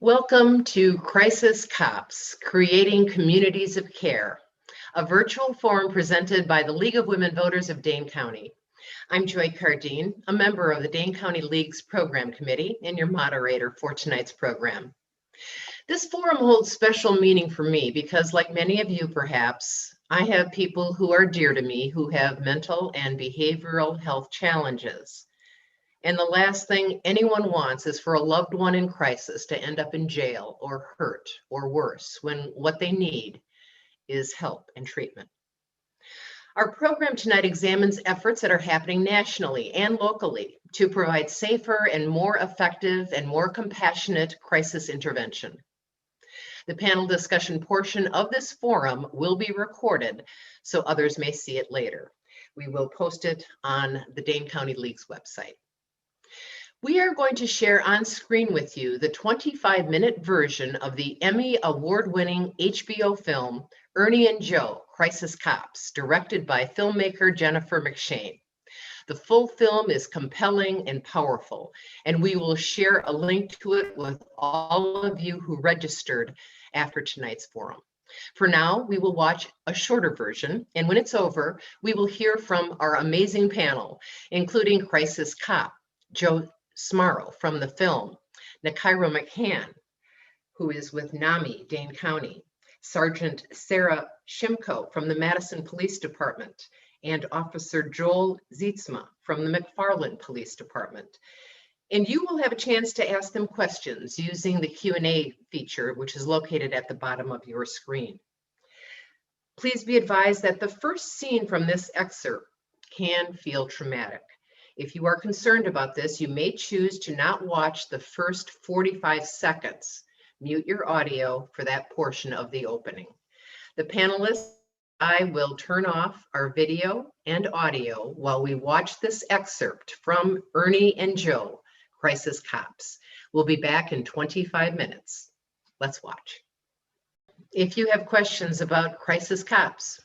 Welcome to Crisis Cops, Creating Communities of Care, a virtual forum presented by the League of Women Voters of Dane County. I'm Joy Cardine, a member of the Dane County League's Program Committee and your moderator for tonight's program. This forum holds special meaning for me because, like many of you perhaps, I have people who are dear to me who have mental and behavioral health challenges. And the last thing anyone wants is for a loved one in crisis to end up in jail or hurt or worse when what they need is help and treatment. Our program tonight examines efforts that are happening nationally and locally to provide safer and more effective and more compassionate crisis intervention. The panel discussion portion of this forum will be recorded so others may see it later. We will post it on the Dane County League's website. We are going to share on screen with you the 25-minute version of the Emmy award-winning HBO film, Ernie and Joe, Crisis Cops, directed by filmmaker Jennifer Mcshane. The full film is compelling and powerful, and we will share a link to it with all of you who registered after tonight's forum. For now, we will watch a shorter version, and when it's over, we will hear from our amazing panel, including Crisis Cop, Joe Smarro from the film, Nakaira Mccann, who is with NAMI, Dane County, Sergeant Sarah Shimko from the Madison Police Department, and Officer Joel Zietsma from the McFarland Police Department. And you will have a chance to ask them questions using the Q&A feature, which is located at the bottom of your screen. Please be advised that the first scene from this excerpt can feel traumatic. If you are concerned about this, you may choose to not watch the first 45 seconds. Mute your audio for that portion of the opening. The panelists and I will turn off our video and audio while we watch this excerpt from Ernie and Joe, Crisis Cops. We'll be back in 25 minutes. Let's watch. If you have questions about Crisis Cops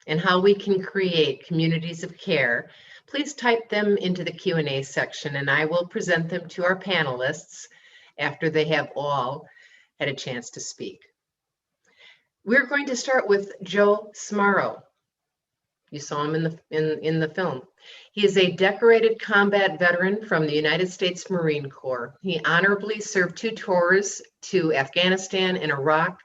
and how we can create communities of care, please type them into the Q&A section and I will present them to our panelists after they have all had a chance to speak. We're going to start with Joe Smarro. You saw him in the film. He is a decorated combat veteran from the United States Marine Corps. He honorably served 2 tours to Afghanistan and Iraq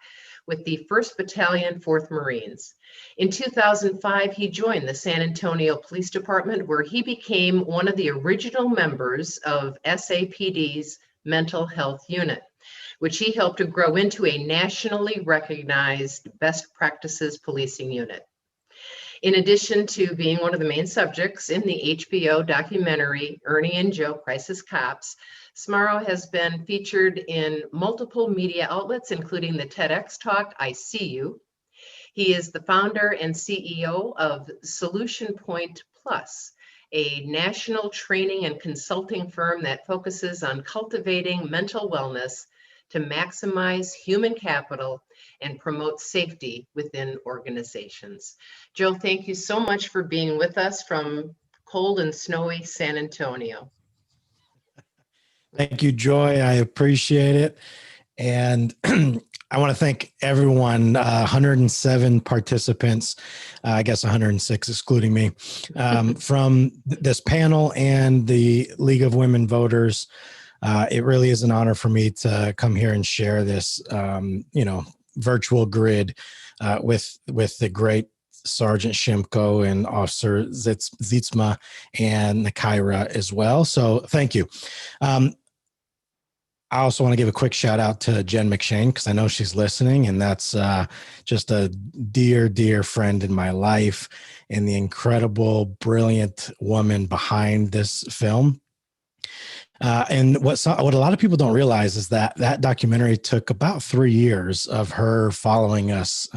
with the 1st Battalion, 4th Marines. In 2005, he joined the San Antonio Police Department, where he became one of the original members of SAPD's Mental Health Unit, which he helped to grow into a nationally recognized best practices policing unit. In addition to being one of the main subjects in the HBO documentary, Ernie and Joe, Crisis Cops, Smarro has been featured in multiple media outlets, including the TEDx talk, I See You. He is the founder and CEO of Solution Point Plus, a national training and consulting firm that focuses on cultivating mental wellness to maximize human capital and promote safety within organizations. Joe, thank you so much for being with us from cold and snowy San Antonio. Thank you, Joy. I appreciate it. And I want to thank everyone, 107 participants, I guess 106 excluding me, from this panel and the League of Women Voters. It really is an honor for me to come here and share this, virtual grid with the great Sergeant Shimko and Officer Zietsma and Nakaira as well. So thank you. I also want to give a quick shout out to Jen Mcshane because I know she's listening, and that's just a dear, dear friend in my life and the incredible, brilliant woman behind this film. And what a lot of people don't realize is that that documentary took about 3 years of her following us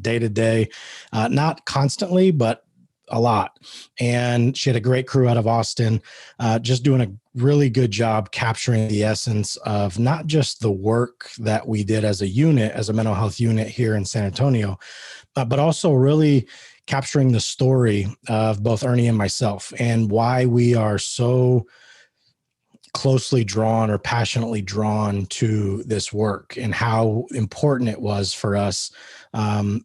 day to day, not constantly, but a lot. And she had a great crew out of Austin, just doing a really good job capturing the essence of not just the work that we did as a unit, as a mental health unit here in San Antonio, but also really capturing the story of both Ernie and myself and why we are so closely drawn or passionately drawn to this work and how important it was for us, to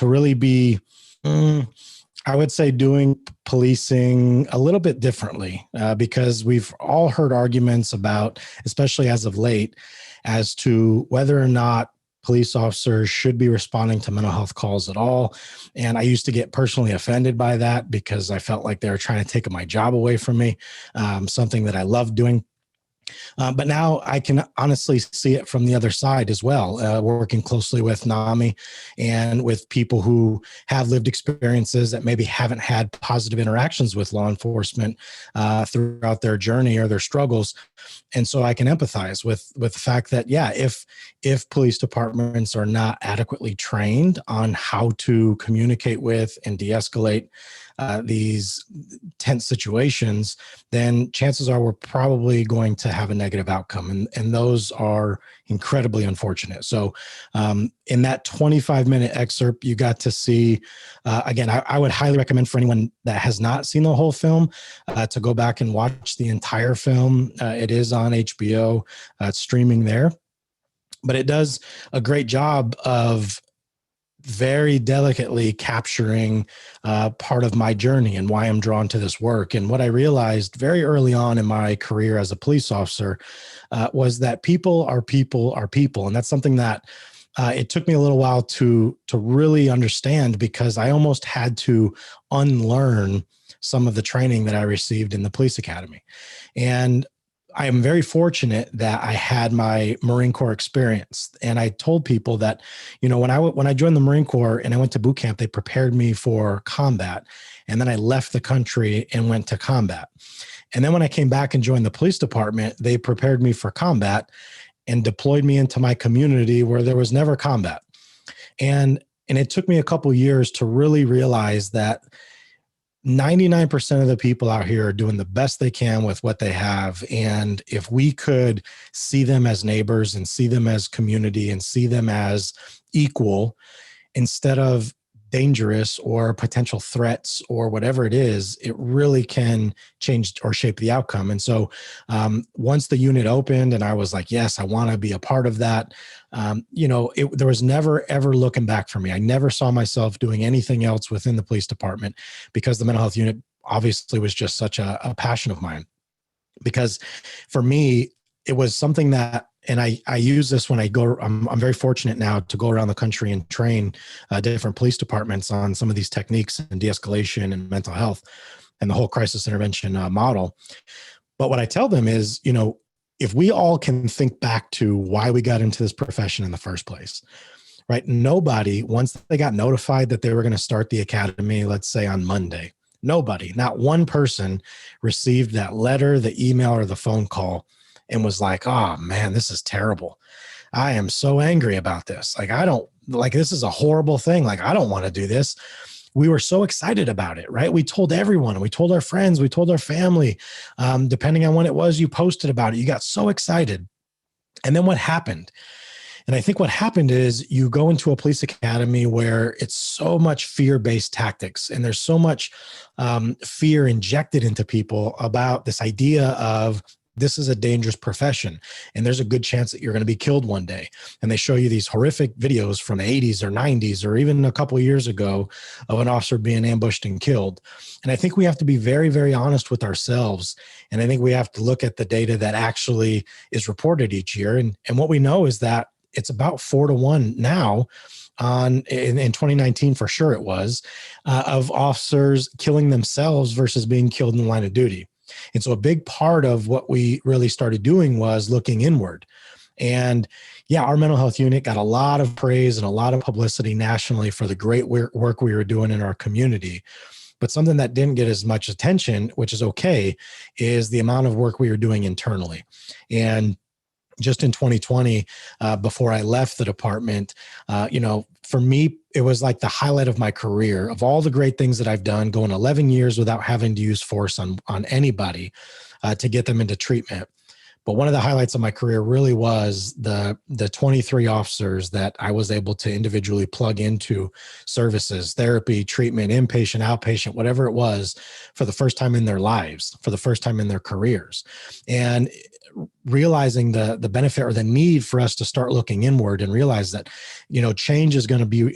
really be, I would say, doing policing a little bit differently, because we've all heard arguments about, especially as of late, as to whether or not police officers should be responding to mental health calls at all. And I used to get personally offended by that because I felt like they were trying to take my job away from me, something that I love doing. But now I can honestly see it from the other side as well, working closely with NAMI and with people who have lived experiences that maybe haven't had positive interactions with law enforcement throughout their journey or their struggles. And so I can empathize with the fact that, yeah, if police departments are not adequately trained on how to communicate with and de-escalate these tense situations, then chances are we're probably going to have a negative outcome. And those are incredibly unfortunate. So in that 25-minute excerpt, you got to see, again, I would highly recommend for anyone that has not seen the whole film to go back and watch the entire film. It is on HBO. It's streaming there. But it does a great job of very delicately capturing part of my journey and why I'm drawn to this work. And what I realized very early on in my career as a police officer was that people are people are people. And that's something that it took me a little while to really understand, because I almost had to unlearn some of the training that I received in the police academy. And I am very fortunate that I had my Marine Corps experience. And I told people that, when I joined the Marine Corps and I went to boot camp, they prepared me for combat. And then I left the country and went to combat. And then when I came back and joined the police department, they prepared me for combat and deployed me into my community where there was never combat. And it took me a couple of years to really realize that 99% of the people out here are doing the best they can with what they have. And if we could see them as neighbors and see them as community and see them as equal instead of dangerous or potential threats or whatever it is, it really can change or shape the outcome. And so once the unit opened and I was like, yes, I want to be a part of that, there was never, ever looking back for me. I never saw myself doing anything else within the police department, because the mental health unit obviously was just such a passion of mine. Because for me, it was something that, and I use this when I go, I'm very fortunate now to go around the country and train different police departments on some of these techniques and de-escalation and mental health and the whole crisis intervention model. But what I tell them is, if we all can think back to why we got into this profession in the first place, right? Nobody, once they got notified that they were going to start the academy, let's say on Monday, nobody, not one person received that letter, the email, or the phone call and was like, oh man, this is terrible. I am so angry about this. This is a horrible thing. Like, I don't want to do this. We were so excited about it, right? We told everyone, we told our friends, we told our family, depending on when it was you posted about it, you got so excited. And then what happened? And I think what happened is you go into a police academy where it's so much fear-based tactics, and there's so much fear injected into people about this idea of, this is a dangerous profession and there's a good chance that you're going to be killed one day. And they show you these horrific videos from the 80s or 90s, or even a couple of years ago, of an officer being ambushed and killed. And I think we have to be very, very honest with ourselves. And I think we have to look at the data that actually is reported each year. And what we know is that it's about 4-1 now in 2019, for sure it was, of officers killing themselves versus being killed in the line of duty. And so a big part of what we really started doing was looking inward. And yeah, our mental health unit got a lot of praise and a lot of publicity nationally for the great work we were doing in our community. But something that didn't get as much attention, which is okay, is the amount of work we were doing internally. And just in 2020, before I left the department, for me, it was like the highlight of my career, of all the great things that I've done, going 11 years without having to use force on anybody to get them into treatment. But one of the highlights of my career really was the 23 officers that I was able to individually plug into services, therapy, treatment, inpatient, outpatient, whatever it was, for the first time in their lives, for the first time in their careers. And realizing the benefit or the need for us to start looking inward and realize that, change is going to be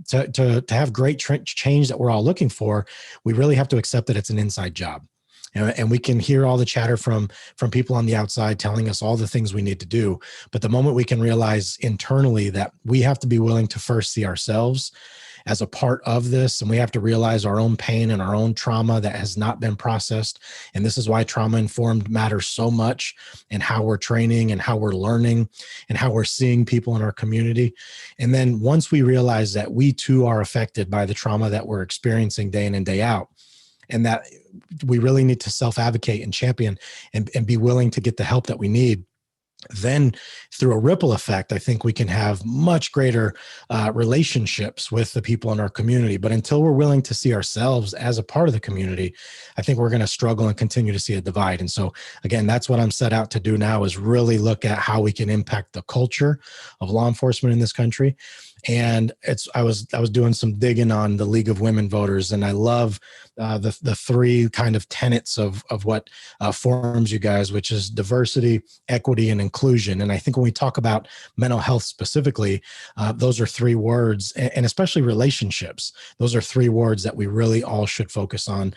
to have great change that we're all looking for. We really have to accept that it's an inside job. And we can hear all the chatter from people on the outside telling us all the things we need to do. But the moment we can realize internally that we have to be willing to first see ourselves as a part of this, and we have to realize our own pain and our own trauma that has not been processed. And this is why trauma-informed matters so much, and how we're training and how we're learning and how we're seeing people in our community. And then once we realize that we too are affected by the trauma that we're experiencing day in and day out, and that we really need to self-advocate and champion and be willing to get the help that we need, then through a ripple effect, I think we can have much greater relationships with the people in our community. But until we're willing to see ourselves as a part of the community, I think we're going to struggle and continue to see a divide. And so, again, that's what I'm set out to do now, is really look at how we can impact the culture of law enforcement in this country. And I was doing some digging on the League of Women Voters, and I love the three kind of tenets of what forms you guys, which is diversity, equity, and inclusion. And I think when we talk about mental health specifically, those are three words, and especially relationships. Those are three words that we really all should focus on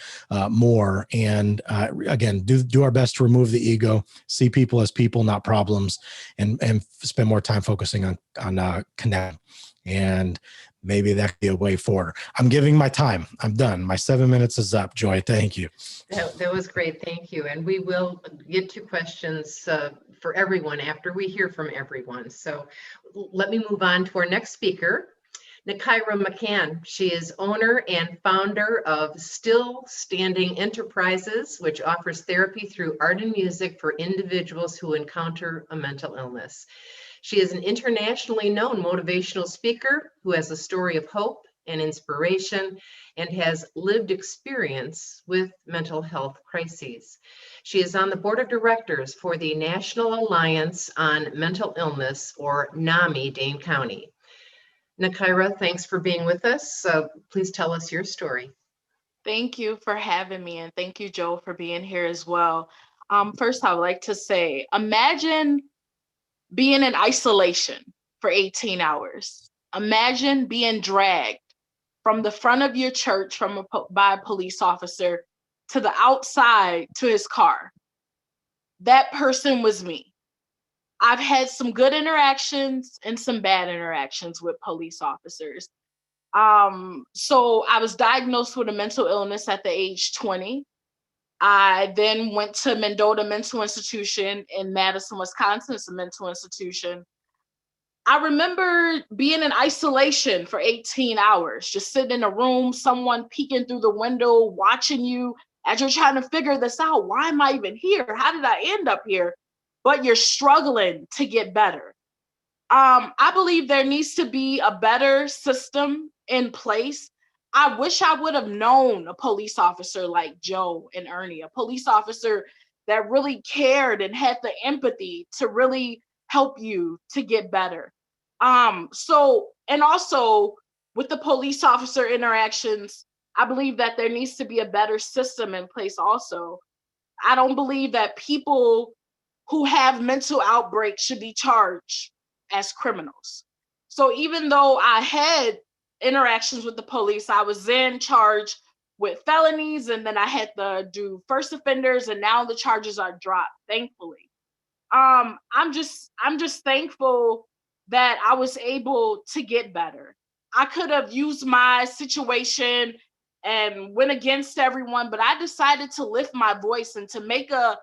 more. And again, do our best to remove the ego, see people as people, not problems, and spend more time focusing on connect. And maybe that could be a way forward. I'm giving my time. I'm done. My 7 minutes is up. Joy, thank you. That was great. Thank you. And we will get to questions for everyone after we hear from everyone. So let me move on to our next speaker, Nakaira Mccann. She is owner and founder of Still Standing Enterprises, which offers therapy through art and music for individuals who encounter a mental illness. She is an internationally known motivational speaker who has a story of hope and inspiration and has lived experience with mental health crises. She is on the board of directors for the National Alliance on Mental Illness, or NAMI, Dane County. Nakaira, thanks for being with us. Please tell us your story. Thank you for having me, and thank you, Joe, for being here as well. First, I would like to say, imagine being in isolation for 18 hours. Imagine being dragged from the front of your church by a police officer to the outside to his car. That person was me. I've had some good interactions and some bad interactions with police officers. So I was diagnosed with a mental illness at the age 20. I then went to Mendota Mental Institution in Madison, Wisconsin. It's a mental institution. I remember being in isolation for 18 hours, just sitting in a room, someone peeking through the window, watching you as you're trying to figure this out. Why am I even here? How did I end up here? But you're struggling to get better. I believe there needs to be a better system in place. I wish I would have known a police officer like Joe and Ernie, a police officer that really cared and had the empathy to really help you to get better. And also with the police officer interactions, I believe that there needs to be a better system in place also. I don't believe that people who have mental outbreaks should be charged as criminals. So even though I had interactions with the police, I was then charged with felonies, and then I had to do first offenders, and now the charges are dropped, thankfully. I'm just thankful that I was able to get better. I could have used my situation and went against everyone, but I decided to lift my voice and to make a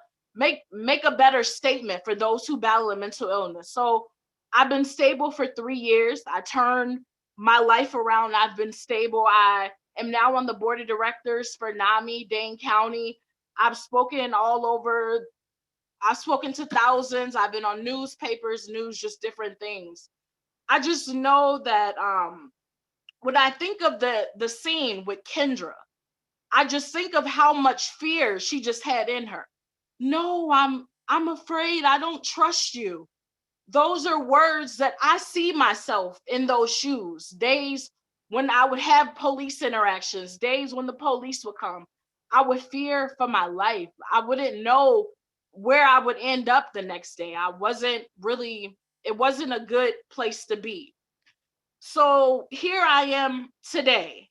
better statement for those who battle a mental illness. So I've been stable for 3 years. I turned my life around. I've been stable. I am now on the board of directors for NAMI, Dane County. I've spoken all over. I've spoken to thousands. I've been on newspapers, just different things. I just know that when I think of the scene with Kendra, I just think of how much fear she just had in her. No, I'm afraid, I don't trust you. Those are words that I see myself in those shoes. Days when I would have police interactions, days when the police would come, I would fear for my life. I wouldn't know where I would end up the next day. It wasn't a good place to be. So here I am today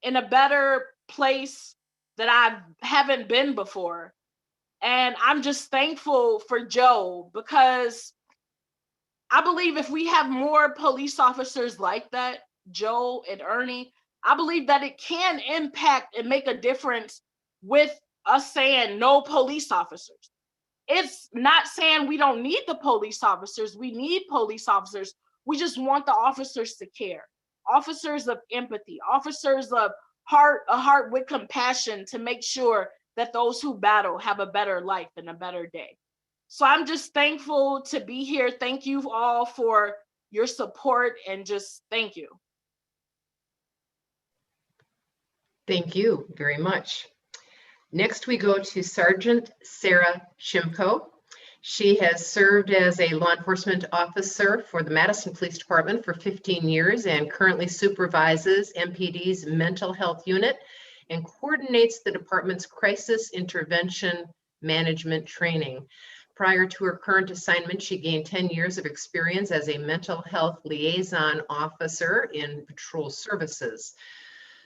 in a better place that I haven't been before. And I'm just thankful for Joe, because I believe if we have more police officers like that, Joe and Ernie, I believe that it can impact and make a difference with us saying no police officers. It's not saying we don't need the police officers. We need police officers. We just want the officers to care. Officers of empathy, officers of a heart with compassion to make sure that those who battle have a better life and a better day. So I'm just thankful to be here. Thank you all for your support, and just thank you. Thank you very much. Next, we go to Sergeant Sarah Shimko. She has served as a law enforcement officer for the Madison Police Department for 15 years and currently supervises MPD's mental health unit and coordinates the department's crisis intervention management training. Prior to her current assignment, she gained 10 years of experience as a mental health liaison officer in patrol services.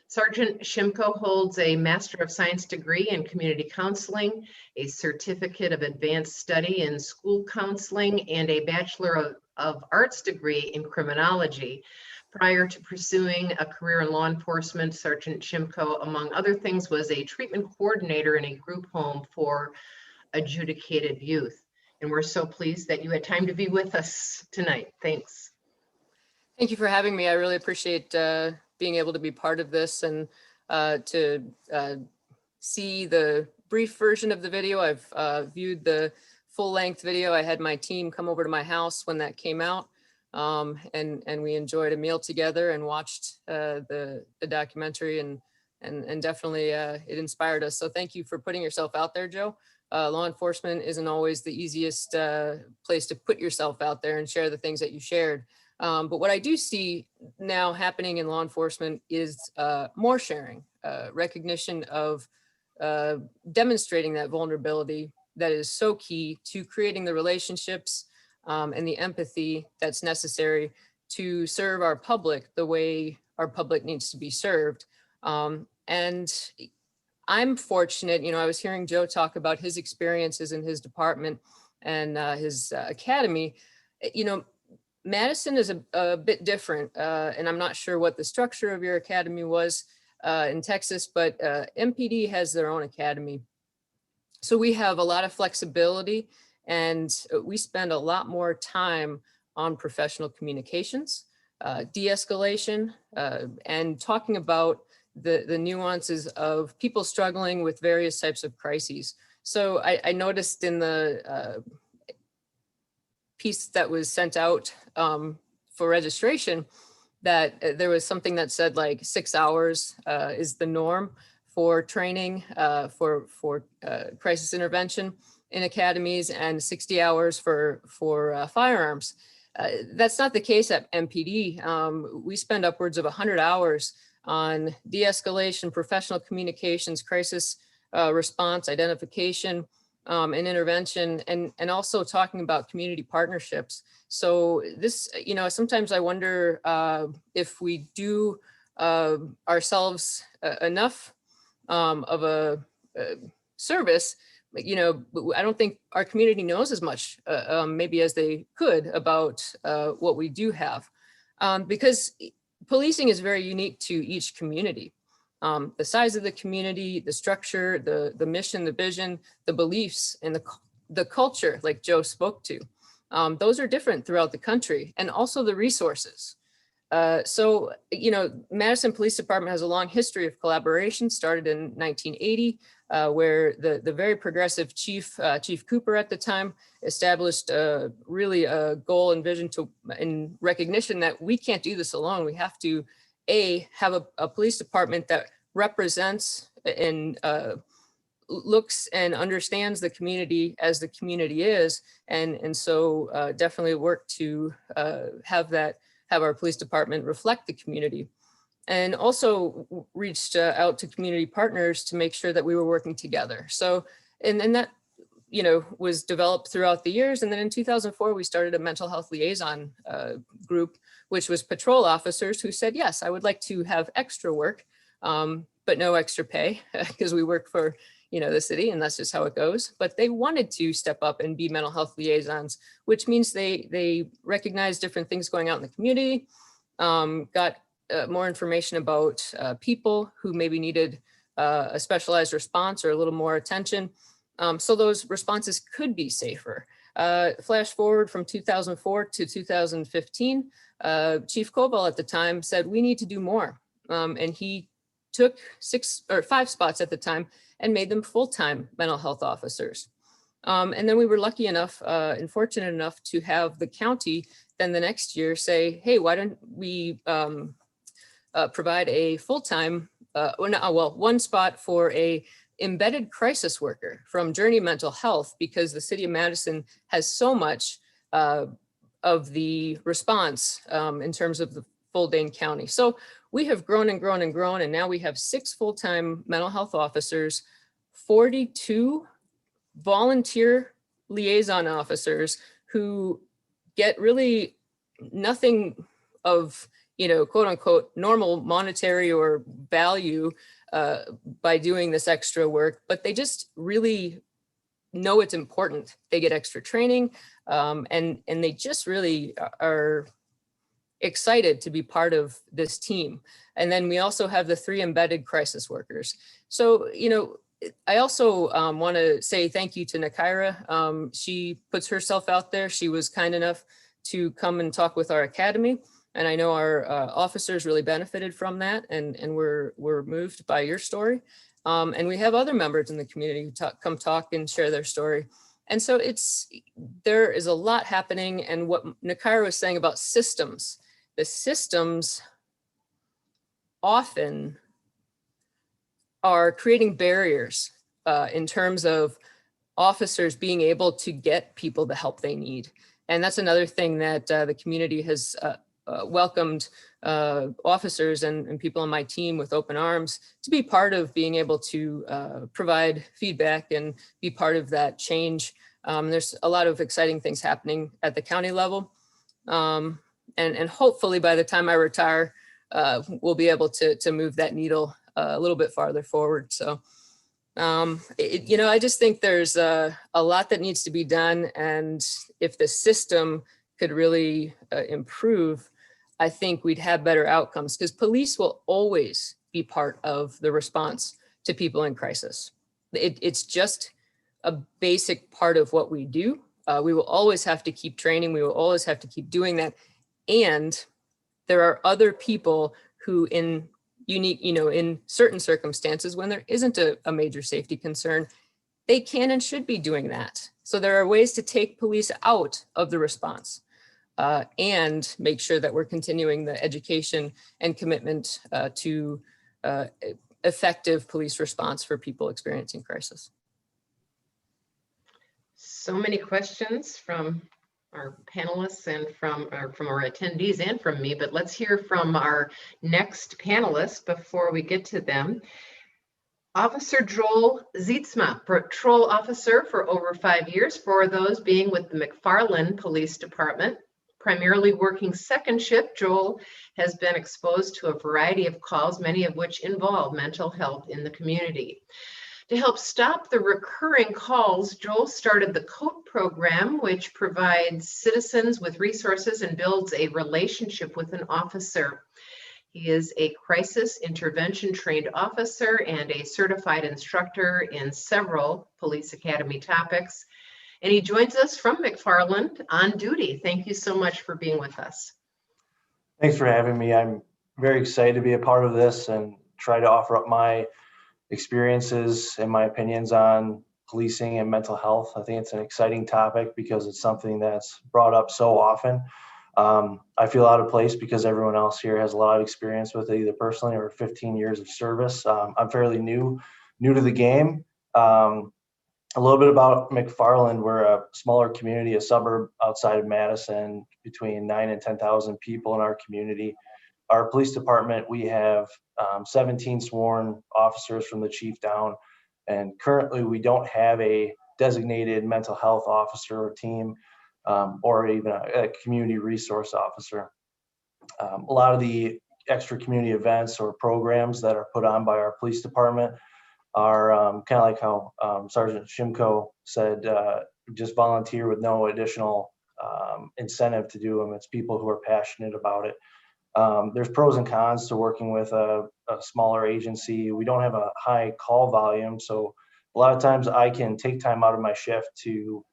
Sergeant Shimko holds a Master of Science degree in community counseling, a Certificate of Advanced Study in School Counseling, and a Bachelor of Arts degree in criminology. Prior to pursuing a career in law enforcement, Sergeant Shimko, among other things, was a treatment coordinator in a group home for adjudicated youth. And we're so pleased that you had time to be with us tonight. Thanks. Thank you for having me. I really appreciate being able to be part of this and to see the brief version of the video. I've viewed the full-length video. I had my team come over to my house when that came out, and we enjoyed a meal together and watched the documentary, and definitely it inspired us. So thank you for putting yourself out there, Joe. Law enforcement isn't always the easiest place to put yourself out there and share the things that you shared. But what I do see now happening in law enforcement is more sharing, recognition of demonstrating that vulnerability that is so key to creating the relationships and the empathy that's necessary to serve our public the way our public needs to be served. And I'm fortunate, I was hearing Joe talk about his experiences in his department and his academy. Madison is a bit different, and I'm not sure what the structure of your academy was in Texas, but MPD has their own academy. So we have a lot of flexibility, and we spend a lot more time on professional communications, de-escalation, and talking about the nuances of people struggling with various types of crises. So I noticed in the piece that was sent out for registration that there was something that said like 6 hours is the norm for training for crisis intervention in academies, and 60 hours for firearms. That's not the case at MPD. We spend upwards of 100 hours on de-escalation, professional communications, crisis response, identification, and intervention, and also talking about community partnerships. So this, sometimes I wonder if we do ourselves enough of a service. I don't think our community knows as much maybe as they could about what we do have, because policing is very unique to each community. The size of the community, the structure, the mission, the vision, the beliefs, and the culture, like Joe spoke to, those are different throughout the country, and also the resources. So, Madison Police Department has a long history of collaboration, started in 1980, where the very progressive Chief Cooper at the time established really a goal and vision in recognition that we can't do this alone. We have to, have a police department that represents and looks and understands the community as the community is, and so definitely work to have our police department reflect the community. And also reached out to community partners to make sure that we were working together. So, and that, was developed throughout the years. And then in 2004, we started a mental health liaison group, which was patrol officers who said, yes, I would like to have extra work, but no extra pay because we work for, the city, and that's just how it goes. But they wanted to step up and be mental health liaisons, which means they recognize different things going out in the community, got more information about people who maybe needed a specialized response or a little more attention. So those responses could be safer. Flash forward from 2004 to 2015, Chief Koval at the time said, we need to do more. And he took 5 spots at the time and made them full-time mental health officers. And then we were lucky enough and fortunate enough to have the county then the next year say, hey, why don't we provide a full-time, one spot for a embedded crisis worker from Journey Mental Health, because the city of Madison has so much of the response in terms of the full Dane County. So we have grown and grown and grown, and now we have 6 full-time mental health officers, 42 volunteer liaison officers who get really nothing of, quote unquote, normal monetary or value by doing this extra work, but they just really know it's important. They get extra training and they just really are excited to be part of this team. And then we also have the 3 embedded crisis workers. So, I also want to say thank you to Nakaira. She puts herself out there. She was kind enough to come and talk with our academy. And I know our officers really benefited from that, and we're moved by your story. And we have other members in the community who come talk and share their story. And so there is a lot happening. And what Nakaira was saying about systems, the systems often are creating barriers in terms of officers being able to get people the help they need. And that's another thing that the community has welcomed officers and people on my team with open arms to be part of being able to provide feedback and be part of that change. There's a lot of exciting things happening at the county level. And hopefully by the time I retire, we'll be able to move that needle a little bit farther forward. So, I just think there's a lot that needs to be done. And if the system could really improve, I think we'd have better outcomes, because police will always be part of the response to people in crisis. It's just a basic part of what we do. We will always have to keep training. We will always have to keep doing that. And there are other people who in unique, in certain circumstances, when there isn't a major safety concern, they can and should be doing that. So there are ways to take police out of the response and make sure that we're continuing the education and commitment to effective police response for people experiencing crisis. So many questions from our panelists and from our attendees and from me, but let's hear from our next panelist before we get to them. Officer Joel Zietsma, patrol officer for over 5 years, 4 of those being with the McFarland Police Department. Primarily working second shift, Joel has been exposed to a variety of calls, many of which involve mental health in the community. To help stop the recurring calls, Joel started the COAT program, which provides citizens with resources and builds a relationship with an officer. He is a crisis intervention trained officer and a certified instructor in several police academy topics. And he joins us from McFarland on duty. Thank you so much for being with us. Thanks for having me. I'm very excited to be a part of this and try to offer up my experiences and my opinions on policing and mental health. I think it's an exciting topic because it's something that's brought up so often. I feel out of place because everyone else here has a lot of experience with it, either personally or 15 years of service. I'm fairly new to the game. A little bit about McFarland. We're a smaller community, a suburb outside of Madison, between 9,000 and 10,000 people in our community. Our police department, we have 17 sworn officers from the chief down, and currently we don't have a designated mental health officer or team, or even a community resource officer. A lot of the extra community events or programs that are put on by our police department are kind of like how Sergeant Shimko said, just volunteer with no additional incentive to do them. It's people who are passionate about it. There's pros and cons to working with a smaller agency. We don't have a high call volume, so a lot of times I can take time out of my shift to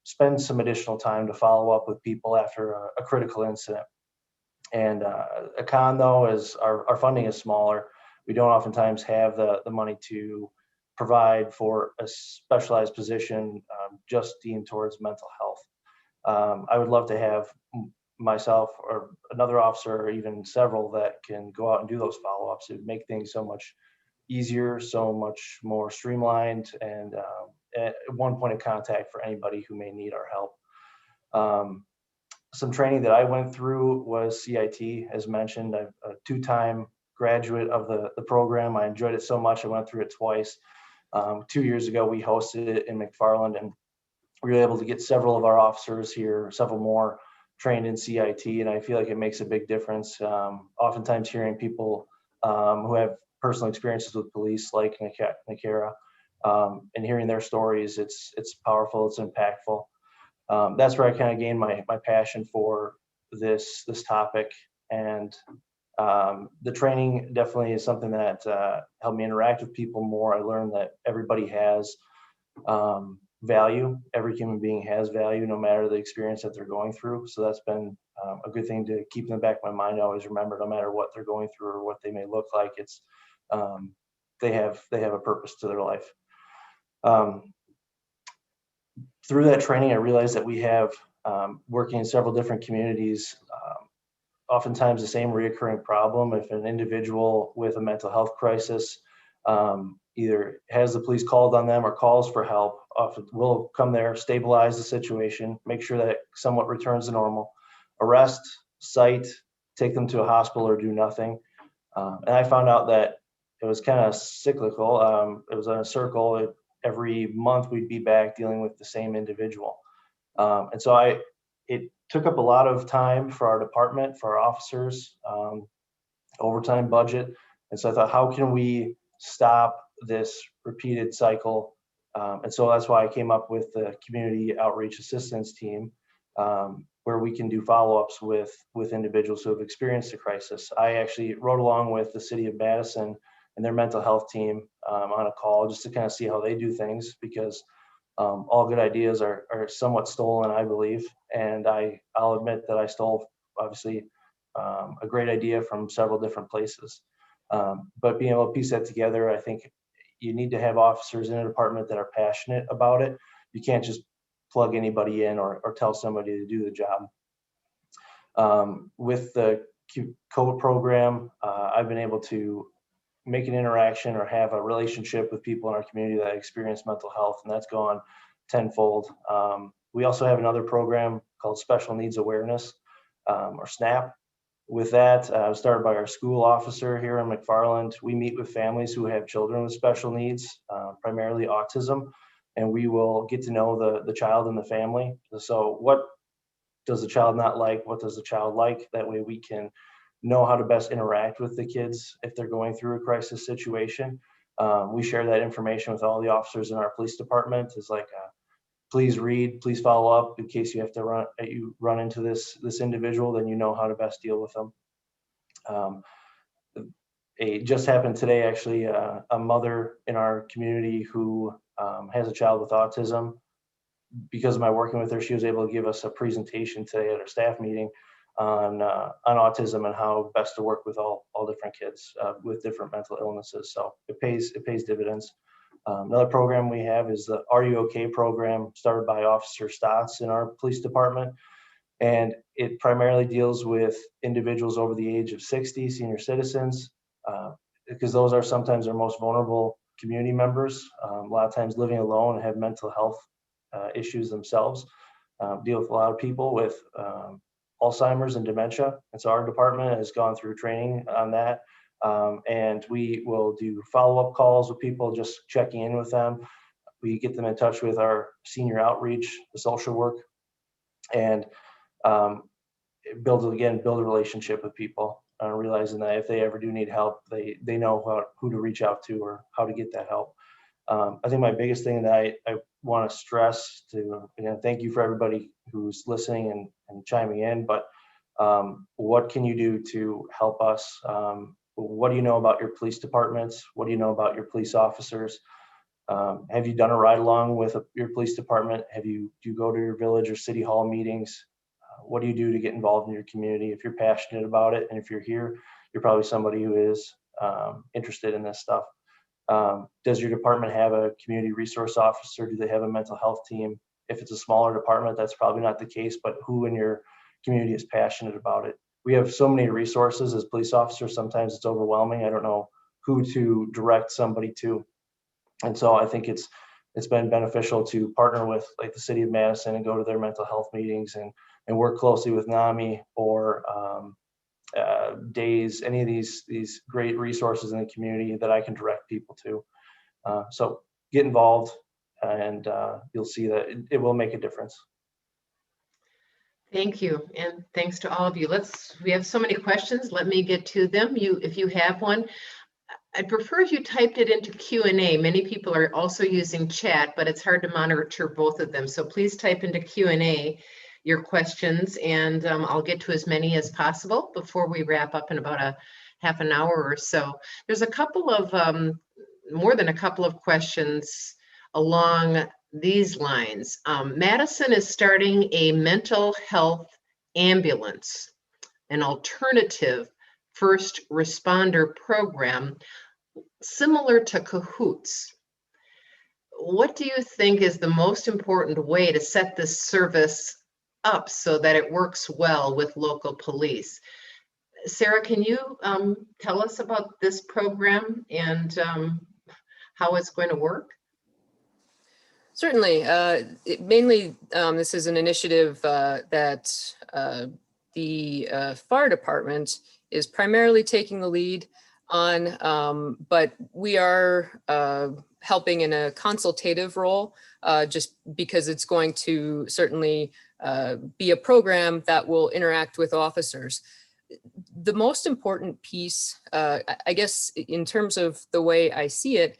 spend some additional time to follow up with people after a critical incident. And a con, though, is our funding is smaller. We don't oftentimes have the money to provide for a specialized position just deemed towards mental health. I would love to have myself or another officer or even several that can go out and do those follow-ups. It would make things so much easier, so much more streamlined, and one point of contact for anybody who may need our help. Some training that I went through was CIT, as mentioned. I'm a two-time graduate of the program. I enjoyed it so much, I went through it twice. 2 years ago, we hosted it in McFarland, and we were able to get several of our officers here, several more, trained in CIT, and I feel like it makes a big difference. Oftentimes hearing people who have personal experiences with police, like Nakaira, and hearing their stories, it's powerful, it's impactful. That's where I kind of gained my passion for this topic, and the training definitely is something that helped me interact with people more. I learned that everybody has value. Every human being has value, no matter the experience that they're going through. So that's been a good thing to keep in the back of my mind. I always remember, no matter what they're going through or what they may look like, it's they have a purpose to their life. Through that training, I realized that we have, working in several different communities, oftentimes the same reoccurring problem. If an individual with a mental health crisis either has the police called on them or calls for help, often we'll come there, stabilize the situation, make sure that it somewhat returns to normal, arrest, cite, take them to a hospital, or do nothing. And I found out that it was kind of cyclical. It was in a circle. Every month we'd be back dealing with the same individual. And so it took up a lot of time for our department, for our officers, overtime budget. And so I thought, how can we stop this repeated cycle? And so that's why I came up with the community outreach assistance team, where we can do follow-ups with individuals who have experienced a crisis. I actually rode along with the city of Madison and their mental health team on a call, just to kind of see how they do things, because all good ideas are somewhat stolen, I believe. And I'll admit that I stole, obviously, a great idea from several different places. But being able to piece that together, I think you need to have officers in a department that are passionate about it. You can't just plug anybody in or tell somebody to do the job. With the code program, I've been able to make an interaction or have a relationship with people in our community that experience mental health, and that's gone tenfold. We also have another program called Special Needs Awareness, or SNAP. With that, started by our school officer here in McFarland. We meet with families who have children with special needs, primarily autism, and we will get to know the child and the family. So what does the child not like? What does the child like? That way we can know how to best interact with the kids if they're going through a crisis situation. We share that information with all the officers in our police department. It's like, please read, please follow up in case you have to run into this individual, then you know how to best deal with them. It just happened today, actually. A mother in our community who has a child with autism. Because of my working with her, she was able to give us a presentation today at our staff meeting on autism and how best to work with all different kids with different mental illnesses. So it pays dividends. Another program we have is the Are You OK program, started by Officer Stotts in our police department. And it primarily deals with individuals over the age of 60, senior citizens, because those are sometimes our most vulnerable community members, a lot of times living alone, have mental health issues themselves, deal with a lot of people with Alzheimer's and dementia. And so our department has gone through training on that. And we will do follow-up calls with people, just checking in with them. We get them in touch with our senior outreach, the social work, and build a relationship with people, realizing that if they ever do need help, they know who to reach out to or how to get that help. I think my biggest thing that I want to stress to, again, thank you for everybody who's listening and chiming in, but what can you do to help us? What do you know about your police departments? What do you know about your police officers? Have you done a ride along with your police department? Do you go to your village or city hall meetings? What do you do to get involved in your community? If you're passionate about it, and if you're here, you're probably somebody who is interested in this stuff. Does your department have a community resource officer? Do they have a mental health team? If it's a smaller department, that's probably not the case, but who in your community is passionate about it? We have so many resources as police officers, sometimes it's overwhelming. I don't know who to direct somebody to. And so I think it's been beneficial to partner with like the city of Madison and go to their mental health meetings and work closely with NAMI or DAYS, any of these great resources in the community that I can direct people to. So get involved, and you'll see that it will make a difference. Thank you, and thanks to all of you. We have so many questions. Let me get to them. If you have one, I'd prefer if you typed it into Q&A. Many people are also using chat, but it's hard to monitor both of them. So please type into Q&A your questions, and I'll get to as many as possible before we wrap up in about a half an hour or so. There's a couple of, more than a couple of questions along these lines. Madison is starting a mental health ambulance, an alternative first responder program similar to Cahoots. What do you think is the most important way to set this service up so that it works well with local police? Sarah, can you tell us about this program and how it's going to work? Certainly. Mainly, this is an initiative that the fire department is primarily taking the lead on, but we are helping in a consultative role, just because it's going to certainly be a program that will interact with officers. The most important piece, I guess, in terms of the way I see it,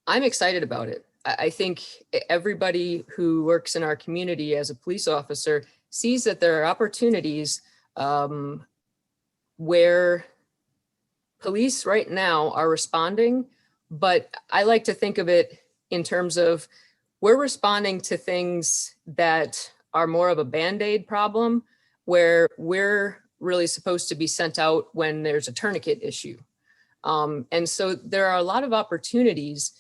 I'm excited about it. I think everybody who works in our community as a police officer sees that there are opportunities where police right now are responding, but I like to think of it in terms of we're responding to things that are more of a Band-Aid problem, where we're really supposed to be sent out when there's a tourniquet issue. And so there are a lot of opportunities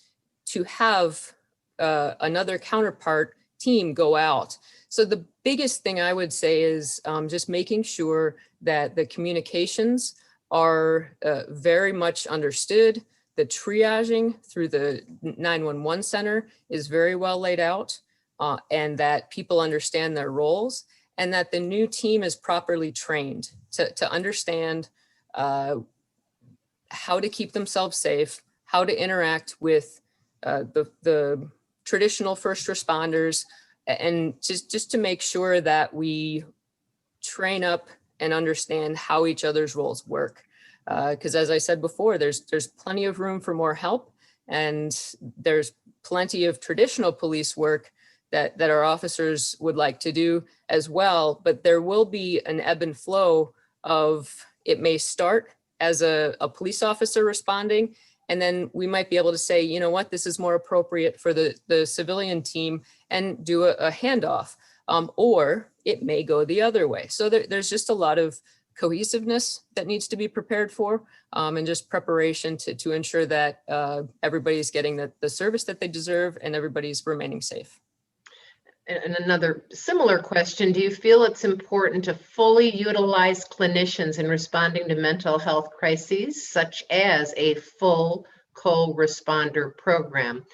to have another counterpart team go out. So the biggest thing I would say is just making sure that the communications are very much understood. The triaging through the 911 center is very well laid out, and that people understand their roles, and that the new team is properly trained to understand how to keep themselves safe, how to interact with the traditional first responders, and just to make sure that we train up and understand how each other's roles work. Because as I said before, there's plenty of room for more help, and there's plenty of traditional police work that our officers would like to do as well, but there will be an ebb and flow of, it may start as a police officer responding, and then we might be able to say, you know what, this is more appropriate for the civilian team, and do a handoff, or it may go the other way. So there's just a lot of cohesiveness that needs to be prepared for, and just preparation to ensure that everybody's getting the service that they deserve and everybody's remaining safe. And another similar question, do you feel it's important to fully utilize clinicians in responding to mental health crises, such as a full co-responder program.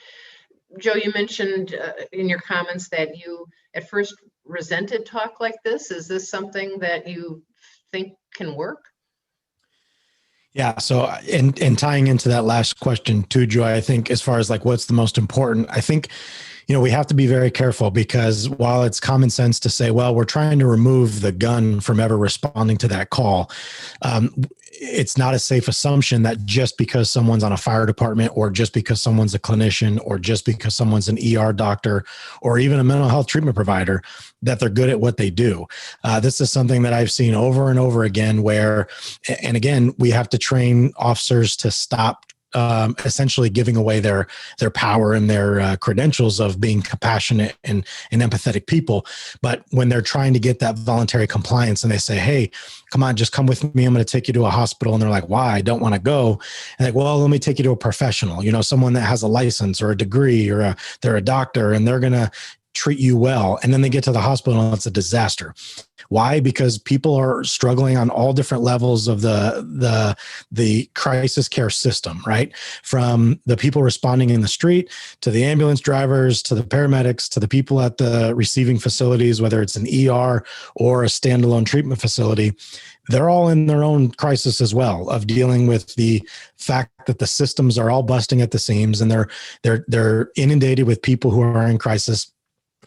Joe, you mentioned in your comments that you at first resented talk like this. Is this something that you think can work? Yeah. So in tying into that last question too, Joy, I think as far as like what's the most important, I think, we have to be very careful because while it's common sense to say, well, we're trying to remove the gun from ever responding to that call, it's not a safe assumption that just because someone's on a fire department or just because someone's a clinician or just because someone's an ER doctor or even a mental health treatment provider, that they're good at what they do. This is something that I've seen over and over again where, and again, we have to train officers to stop essentially giving away their power and their credentials of being compassionate and empathetic people. But when they're trying to get that voluntary compliance and they say, hey, come on, just come with me. I'm going to take you to a hospital. And they're like, why? I don't want to go. And like, well, let me take you to a professional, someone that has a license or a degree or they're a doctor and they're going to treat you well. And then they get to the hospital and it's a disaster. Why? Because people are struggling on all different levels of the crisis care system, right? From the people responding in the street to the ambulance drivers, to the paramedics, to the people at the receiving facilities, whether it's an ER or a standalone treatment facility. They're all in their own crisis as well of dealing with the fact that the systems are all busting at the seams and they're inundated with people who are in crisis.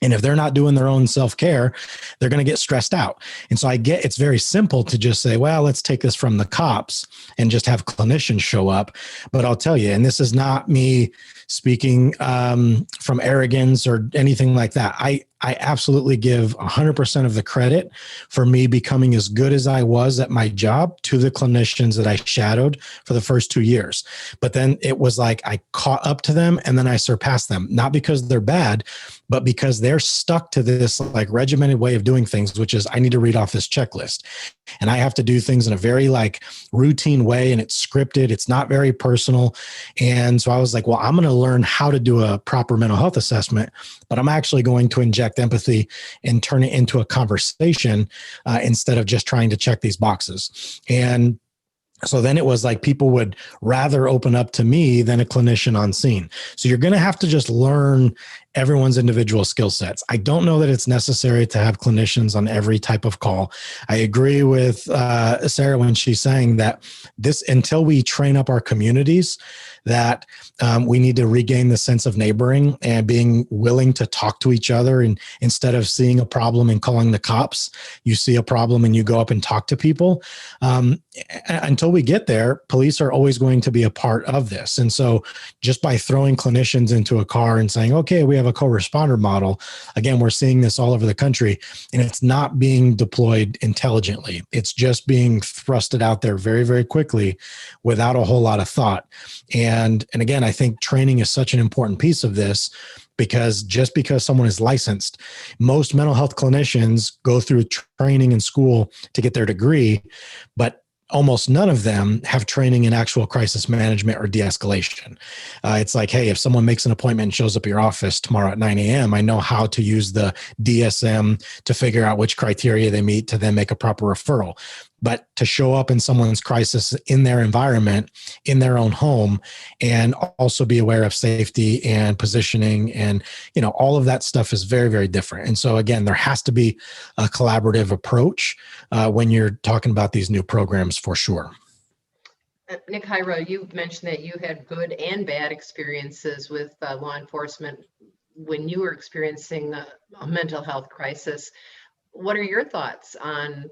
And if they're not doing their own self-care, they're going to get stressed out. And so it's very simple to just say, well, let's take this from the cops and just have clinicians show up. But I'll tell you, and this is not me speaking from arrogance or anything like that. I absolutely give 100% of the credit for me becoming as good as I was at my job to the clinicians that I shadowed for the first 2 years. But then it was like I caught up to them and then I surpassed them, not because they're bad, but because they're stuck to this like regimented way of doing things, which is I need to read off this checklist. And I have to do things in a very like routine way and it's scripted. It's not very personal. And so I was like, well, I'm going to learn how to do a proper mental health assessment, but I'm actually going to inject empathy and turn it into a conversation instead of just trying to check these boxes. And so then it was like people would rather open up to me than a clinician on scene. So you're going to have to just learn everyone's individual skill sets. I don't know that it's necessary to have clinicians on every type of call. I agree with Sarah when she's saying that this, until we train up our communities, that we need to regain the sense of neighboring and being willing to talk to each other. And instead of seeing a problem and calling the cops, you see a problem and you go up and talk to people. Until we get there, police are always going to be a part of this. And so just by throwing clinicians into a car and saying, okay, we have a co-responder model, again, we're seeing this all over the country and it's not being deployed intelligently. It's just being thrusted out there very, very quickly without a whole lot of thought. And again, I think training is such an important piece of this because just because someone is licensed, most mental health clinicians go through training in school to get their degree, but almost none of them have training in actual crisis management or de-escalation. It's like, hey, if someone makes an appointment and shows up at your office tomorrow at 9 a.m., I know how to use the DSM to figure out which criteria they meet to then make a proper referral. But to show up in someone's crisis in their environment, in their own home, and also be aware of safety and positioning and, all of that stuff is very, very different. And so again, there has to be a collaborative approach when you're talking about these new programs for sure. Nakaira, you mentioned that you had good and bad experiences with law enforcement when you were experiencing a mental health crisis. What are your thoughts on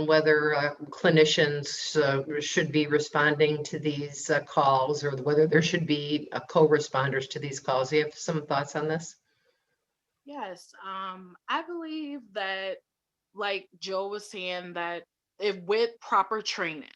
whether clinicians should be responding to these calls or whether there should be co-responders to these calls? Do you have some thoughts on this? Yes, I believe that, like Joe was saying, that with proper training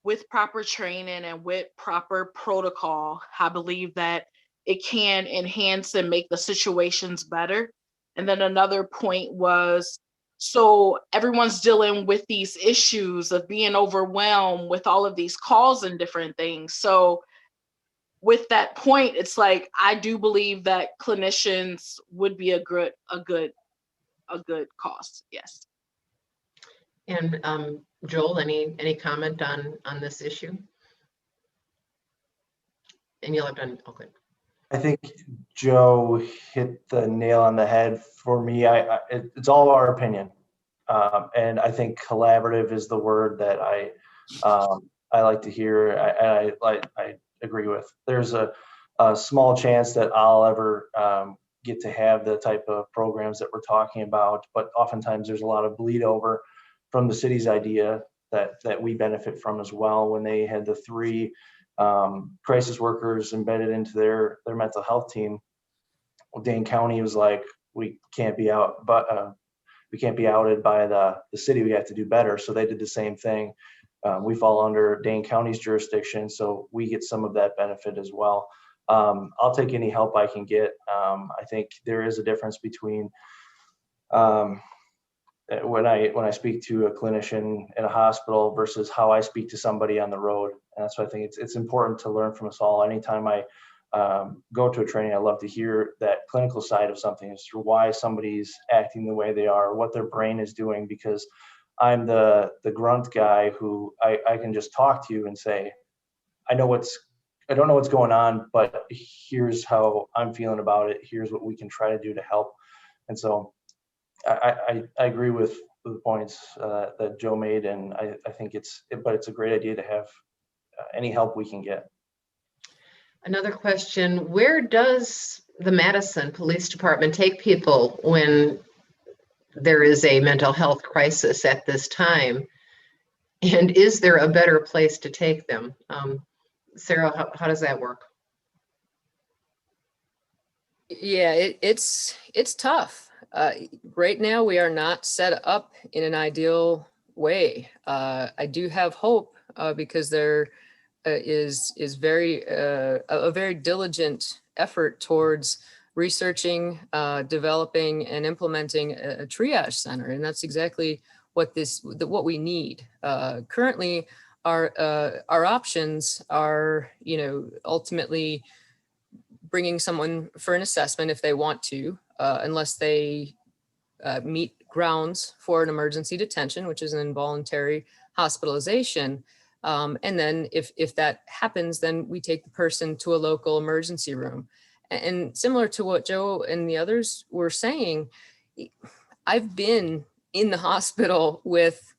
and with proper protocol, I believe that it can enhance and make the situations better. And then another point was, so everyone's dealing with these issues of being overwhelmed with all of these calls and different things. So with that point, it's like, I do believe that clinicians would be a good cost. Yes. And Joel, any comment on this issue? And you'll have done, okay. I think Joe hit the nail on the head for me. It's all our opinion. And I think collaborative is the word that I like to hear. I agree with. There's a small chance that I'll ever get to have the type of programs that we're talking about, but oftentimes there's a lot of bleed over from the city's idea that we benefit from as well. When they had the 3 crisis workers embedded into their mental health team, Dane County was like, we can't be out, but we can't be outed by the city. We have to do better. So they did the same thing. We fall under Dane County's jurisdiction, so we get some of that benefit as well. I'll take any help I can get. I think there is a difference between when I speak to a clinician in a hospital versus how I speak to somebody on the road. And that's why I think it's important to learn from us all. Anytime I go to a training, I love to hear that clinical side of something, as to why somebody's acting the way they are, what their brain is doing, because I'm the grunt guy who I can just talk to you and say, I don't know what's going on, but here's how I'm feeling about it. Here's what we can try to do to help. And so I agree with the points that Joe made, and I think it's a great idea to have any help we can get. Another question, where does the Madison Police Department take people when there is a mental health crisis at this time? And is there a better place to take them? Sarah, how does that work? Yeah, it's tough. Right now, we are not set up in an ideal way. I do have hope because there is a very diligent effort towards researching, developing, and implementing a triage center, and that's exactly what we need. Currently, our options are, ultimately bringing someone for an assessment if they want to, unless they meet grounds for an emergency detention, which is an involuntary hospitalization. And then if that happens, then we take the person to a local emergency room. And similar to what Joe and the others were saying, I've been in the hospital with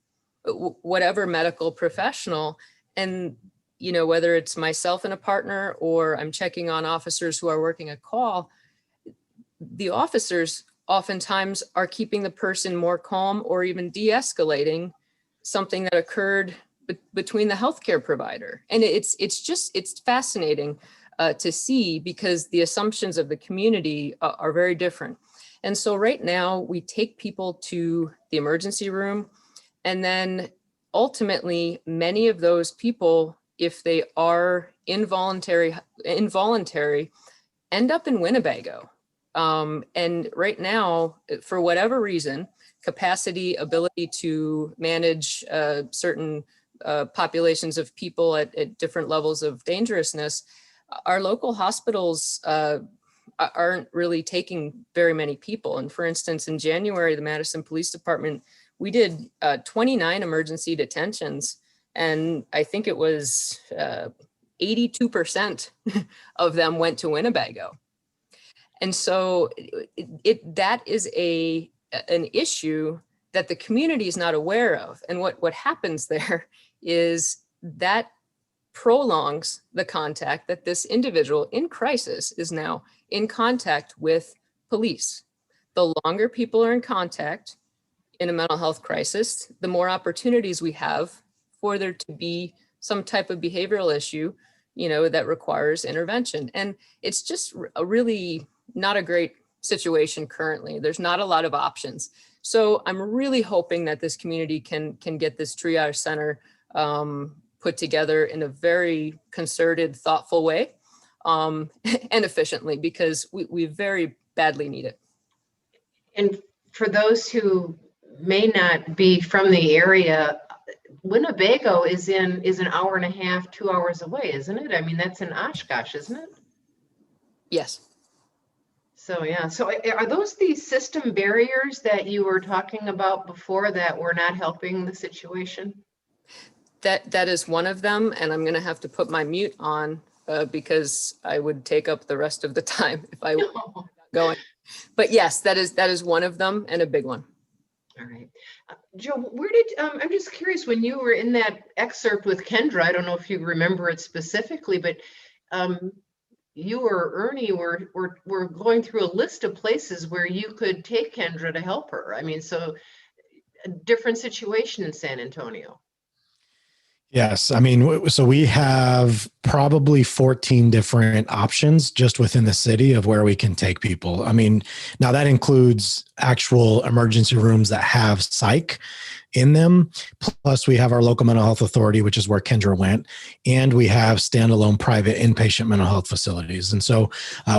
whatever medical professional, and whether it's myself and a partner, or I'm checking on officers who are working a call, the officers oftentimes are keeping the person more calm or even de-escalating something that occurred between the healthcare provider. And it's fascinating to see, because the assumptions of the community are very different. And so right now we take people to the emergency room, and then ultimately many of those people, if they are involuntary, end up in Winnebago. And right now, for whatever reason, capacity, ability to manage certain populations of people at different levels of dangerousness, our local hospitals aren't really taking very many people. And for instance, in January, the Madison Police Department, we did 29 emergency detentions, and I think it was 82% of them went to Winnebago. And so that is an issue that the community is not aware of. And what happens there is that prolongs the contact that this individual in crisis is now in contact with police. The longer people are in contact in a mental health crisis, the more opportunities we have for there to be some type of behavioral issue, that requires intervention. And it's just a really not a great situation currently. There's not a lot of options. So I'm really hoping that this community can get this triage center put together in a very concerted, thoughtful way, and efficiently, because we very badly need it. And for those who may not be from the area, Winnebago is an hour and a half, 2 hours away, isn't it? I mean, that's in Oshkosh, isn't it? Yes. So, yeah. So are those the system barriers that you were talking about before that were not helping the situation? That is one of them, and I'm going to have to put my mute on because I would take up the rest of the time if I were going. But yes, that is one of them, and a big one. All right. Joe, where did, I'm just curious, when you were in that excerpt with Kendra, I don't know if you remember it specifically, but you or Ernie were going through a list of places where you could take Kendra to help her. I mean, so a different situation in San Antonio. Yes. I mean, so we have probably 14 different options just within the city of where we can take people. I mean, now that includes actual emergency rooms that have psych in them. Plus we have our local mental health authority, which is where Kendra went. And we have standalone private inpatient mental health facilities. And so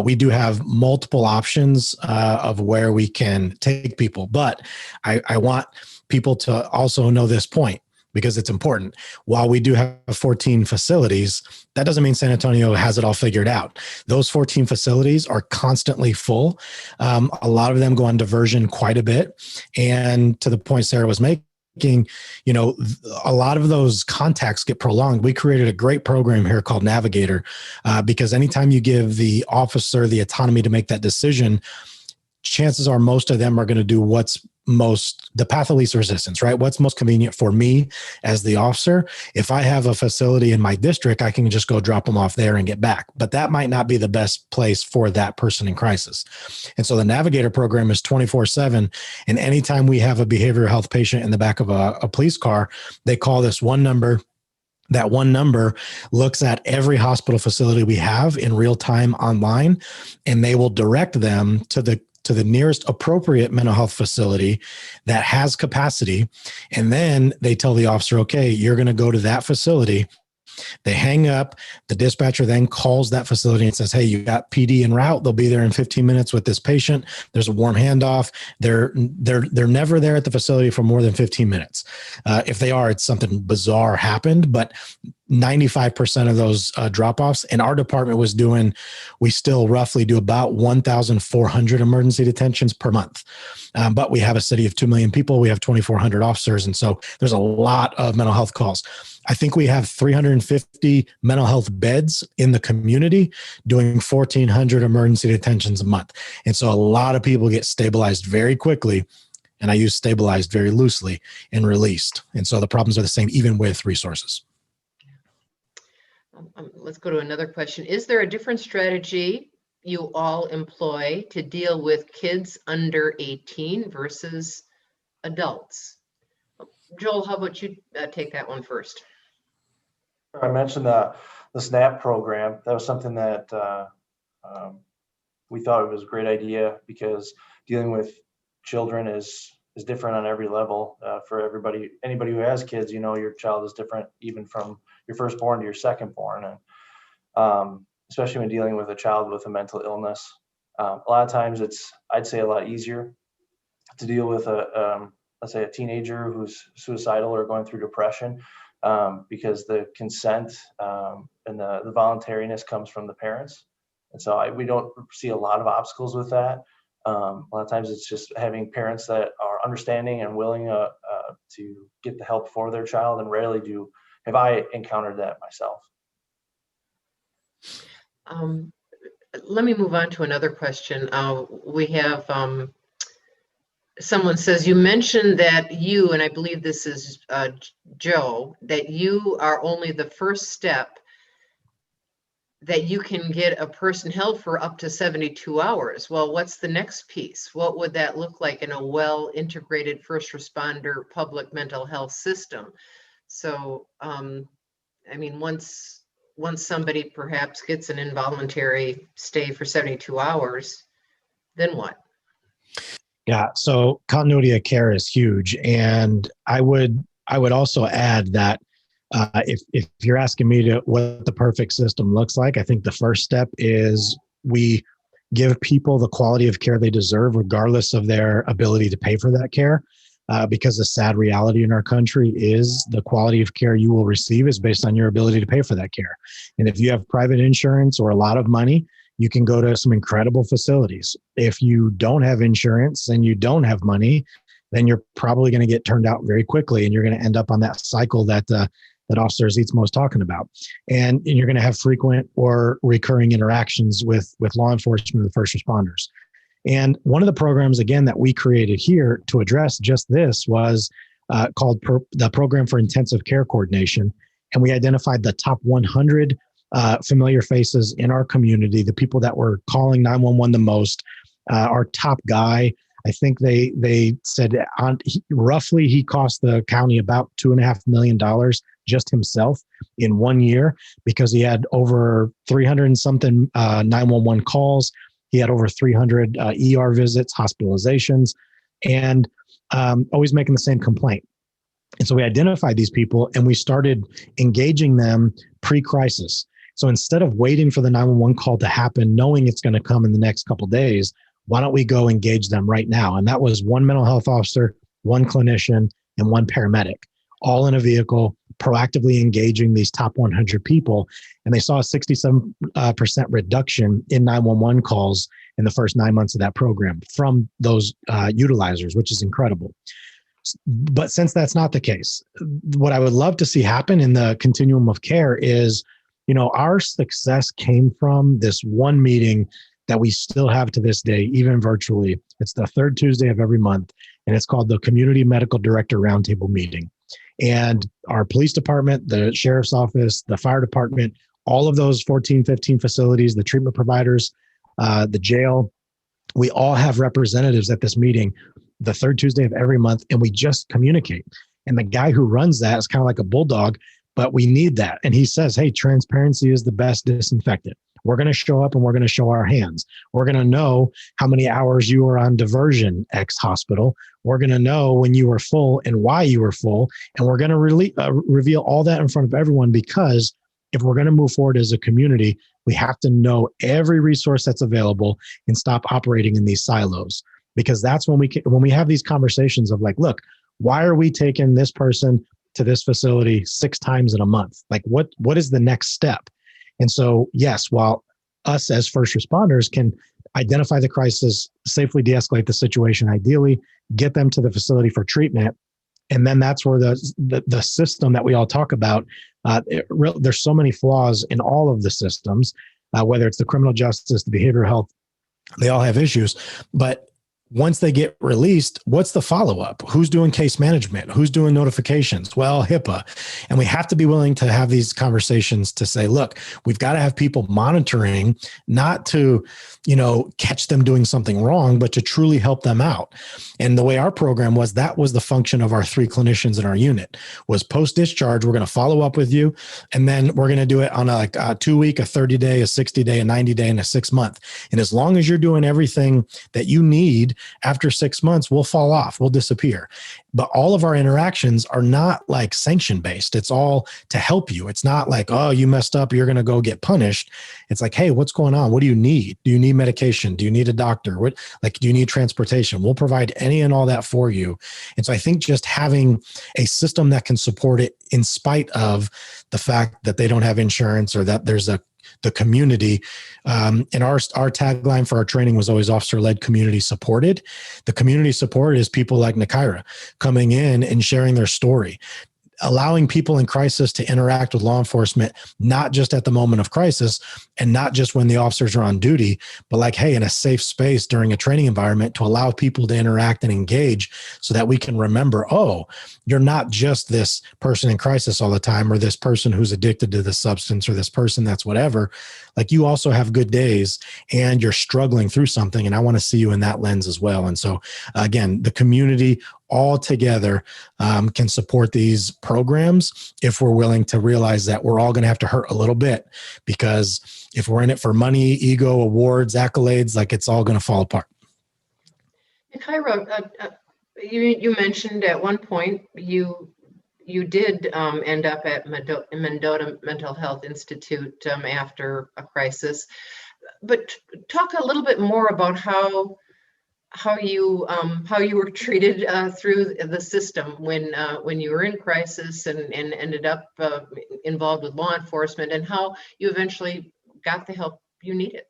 we do have multiple options of where we can take people. But I want people to also know this point, because it's important. While we do have 14 facilities, that doesn't mean San Antonio has it all figured out. Those 14 facilities are constantly full. A lot of them go on diversion quite a bit. And to the point Sarah was making, you know, a lot of those contacts get prolonged. We created a great program here called Navigator, because anytime you give the officer the autonomy to make that decision, chances are most of them are going to do what's the path of least resistance, right? What's most convenient for me as the officer. If I have a facility in my district, I can just go drop them off there and get back. But that might not be the best place for that person in crisis. And so the Navigator program is 24/7. And anytime we have a behavioral health patient in the back of a police car, they call this one number. That one number looks at every hospital facility we have in real time online, and they will direct them to the nearest appropriate mental health facility that has capacity. And then they tell the officer, okay, you're going to go to that facility. They hang up. The dispatcher then calls that facility and says, hey, you got PD en route. They'll be there in 15 minutes with this patient. There's a warm handoff. They're never there at the facility for more than 15 minutes. If they are, it's something bizarre happened, but 95% of those drop-offs, and our department we still roughly do about 1,400 emergency detentions per month. But we have a city of 2 million people. We have 2,400 officers. And so there's a lot of mental health calls. I think we have 350 mental health beds in the community doing 1,400 emergency detentions a month. And so a lot of people get stabilized very quickly. And I use stabilized very loosely, and released. And so the problems are the same even with resources. Let's go to another question. Is there a different strategy you all employ to deal with kids under 18 versus adults? Joel, how about you take that one first? I mentioned the SNAP program. That was something that we thought it was a great idea, because dealing with children is different on every level for everybody. Anybody who has kids, you know, your child is different, even from your firstborn to your secondborn. And especially when dealing with a child with a mental illness, a lot of times I'd say a lot easier to deal with let's say a teenager who's suicidal or going through depression, because the consent and the voluntariness comes from the parents. And so we don't see a lot of obstacles with that. A lot of times it's just having parents that are understanding and willing to get the help for their child, and rarely have I encountered that myself. Let me move on to another question. We have someone says, you mentioned that you, and I believe this is Joe, that you are only the first step that you can get a person held for up to 72 hours. Well, what's the next piece? What would that look like in a well-integrated first responder public mental health system? So, I mean, once somebody perhaps gets an involuntary stay for 72 hours, then what? Yeah, so continuity of care is huge. And I would also add that if you're asking me what the perfect system looks like, I think the first step is we give people the quality of care they deserve, regardless of their ability to pay for that care. Because the sad reality in our country is the quality of care you will receive is based on your ability to pay for that care. And if you have private insurance or a lot of money, you can go to some incredible facilities. If you don't have insurance and you don't have money, then you're probably going to get turned out very quickly, and you're going to end up on that cycle that that Officer Azitzmo was talking about. And you're going to have frequent or recurring interactions with law enforcement and the first responders. And one of the programs, again, that we created here to address just this was called the Program for Intensive Care Coordination. And we identified the top 100 familiar faces in our community, the people that were calling 911 the most. Our top guy, I think they said roughly he cost the county about $2.5 million just himself in 1 year, because he had over 300 and something 911 calls. He had over 300 ER visits, hospitalizations, and always making the same complaint. And so we identified these people and we started engaging them pre-crisis. So instead of waiting for the 911 call to happen, knowing it's going to come in the next couple of days, why don't we go engage them right now? And that was one mental health officer, one clinician, and one paramedic, all in a vehicle, proactively engaging these top 100 people. And they saw a 67% reduction in 911 calls in the first 9 months of that program from those utilizers, which is incredible. But since that's not the case, what I would love to see happen in the continuum of care is, our success came from this one meeting that we still have to this day, even virtually. It's the third Tuesday of every month, and it's called the Community Medical Director Roundtable Meeting. And our police department, the sheriff's office, the fire department, all of those 14, 15 facilities, the treatment providers, the jail, we all have representatives at this meeting the third Tuesday of every month, and we just communicate. And the guy who runs that is kind of like a bulldog, but we need that. And he says, hey, transparency is the best disinfectant. We're going to show up and we're going to show our hands. We're going to know how many hours you were on diversion X hospital. We're going to know when you were full and why you were full. And we're going to reveal all that in front of everyone, because if we're going to move forward as a community, we have to know every resource that's available and stop operating in these silos. Because that's when we have these conversations of like, look, why are we taking this person to this facility 6 times in a month? Like, what is the next step? And so, yes, while us as first responders can identify the crisis, safely de-escalate the situation, ideally get them to the facility for treatment, and then that's where the system that we all talk about, there's so many flaws in all of the systems, whether it's the criminal justice, the behavioral health, they all have issues. But once they get released, what's the follow-up? Who's doing case management? Who's doing notifications? Well, HIPAA. And we have to be willing to have these conversations to say, look, we've got to have people monitoring, not to, catch them doing something wrong, but to truly help them out. And the way our program was, that was the function of our 3 clinicians in our unit, was post-discharge, we're going to follow up with you. And then we're going to do it on a 2-week, a 30-day, a 60-day, a 90-day, and a 6-month. And as long as you're doing everything that you need, after 6 months, we'll fall off, we'll disappear. But all of our interactions are not like sanction based. It's all to help you. It's not like, oh, you messed up, you're going to go get punished. It's like, hey, what's going on? What do you need? Do you need medication? Do you need a doctor? Do you need transportation? We'll provide any and all that for you. And so I think just having a system that can support it in spite of the fact that they don't have insurance or that there's the community. And our tagline for our training was always officer-led, community supported. The community support is people like Nakaira coming in and sharing their story, allowing people in crisis to interact with law enforcement, not just at the moment of crisis and not just when the officers are on duty, but like, hey, in a safe space during a training environment to allow people to interact and engage so that we can remember, oh, you're not just this person in crisis all the time, or this person who's addicted to the substance, or this person that's whatever. Like, you also have good days and you're struggling through something. And I want to see you in that lens as well. And so again, the community all together can support these programs if we're willing to realize that we're all going to have to hurt a little bit, because if we're in it for money, ego, awards, accolades, like, it's all going to fall apart. Nakaira, you mentioned at one point you did end up at Mendota Mental Health Institute after a crisis, but talk a little bit more about how you were treated through the system when you were in crisis and ended up involved with law enforcement, and how you eventually got the help you needed.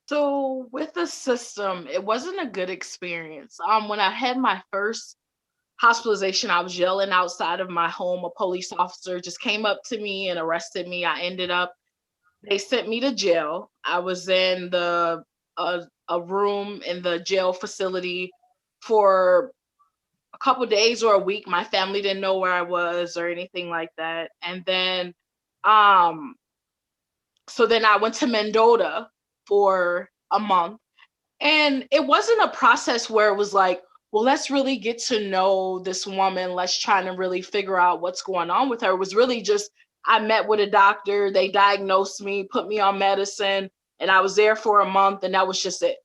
So with the system, it wasn't a good experience. When I had my first hospitalization. I was yelling outside of my home. A police officer just came up to me and arrested me. They sent me to jail. I was in a room in the jail facility for a couple of days or a week. My family didn't know where I was or anything like that. And then, so then I went to Mendota for a month. And it wasn't a process where it was like, well, let's really get to know this woman. Let's try to really figure out what's going on with her. It was really just, I met with a doctor. They diagnosed me, put me on medicine, and I was there for a month, and that was just it.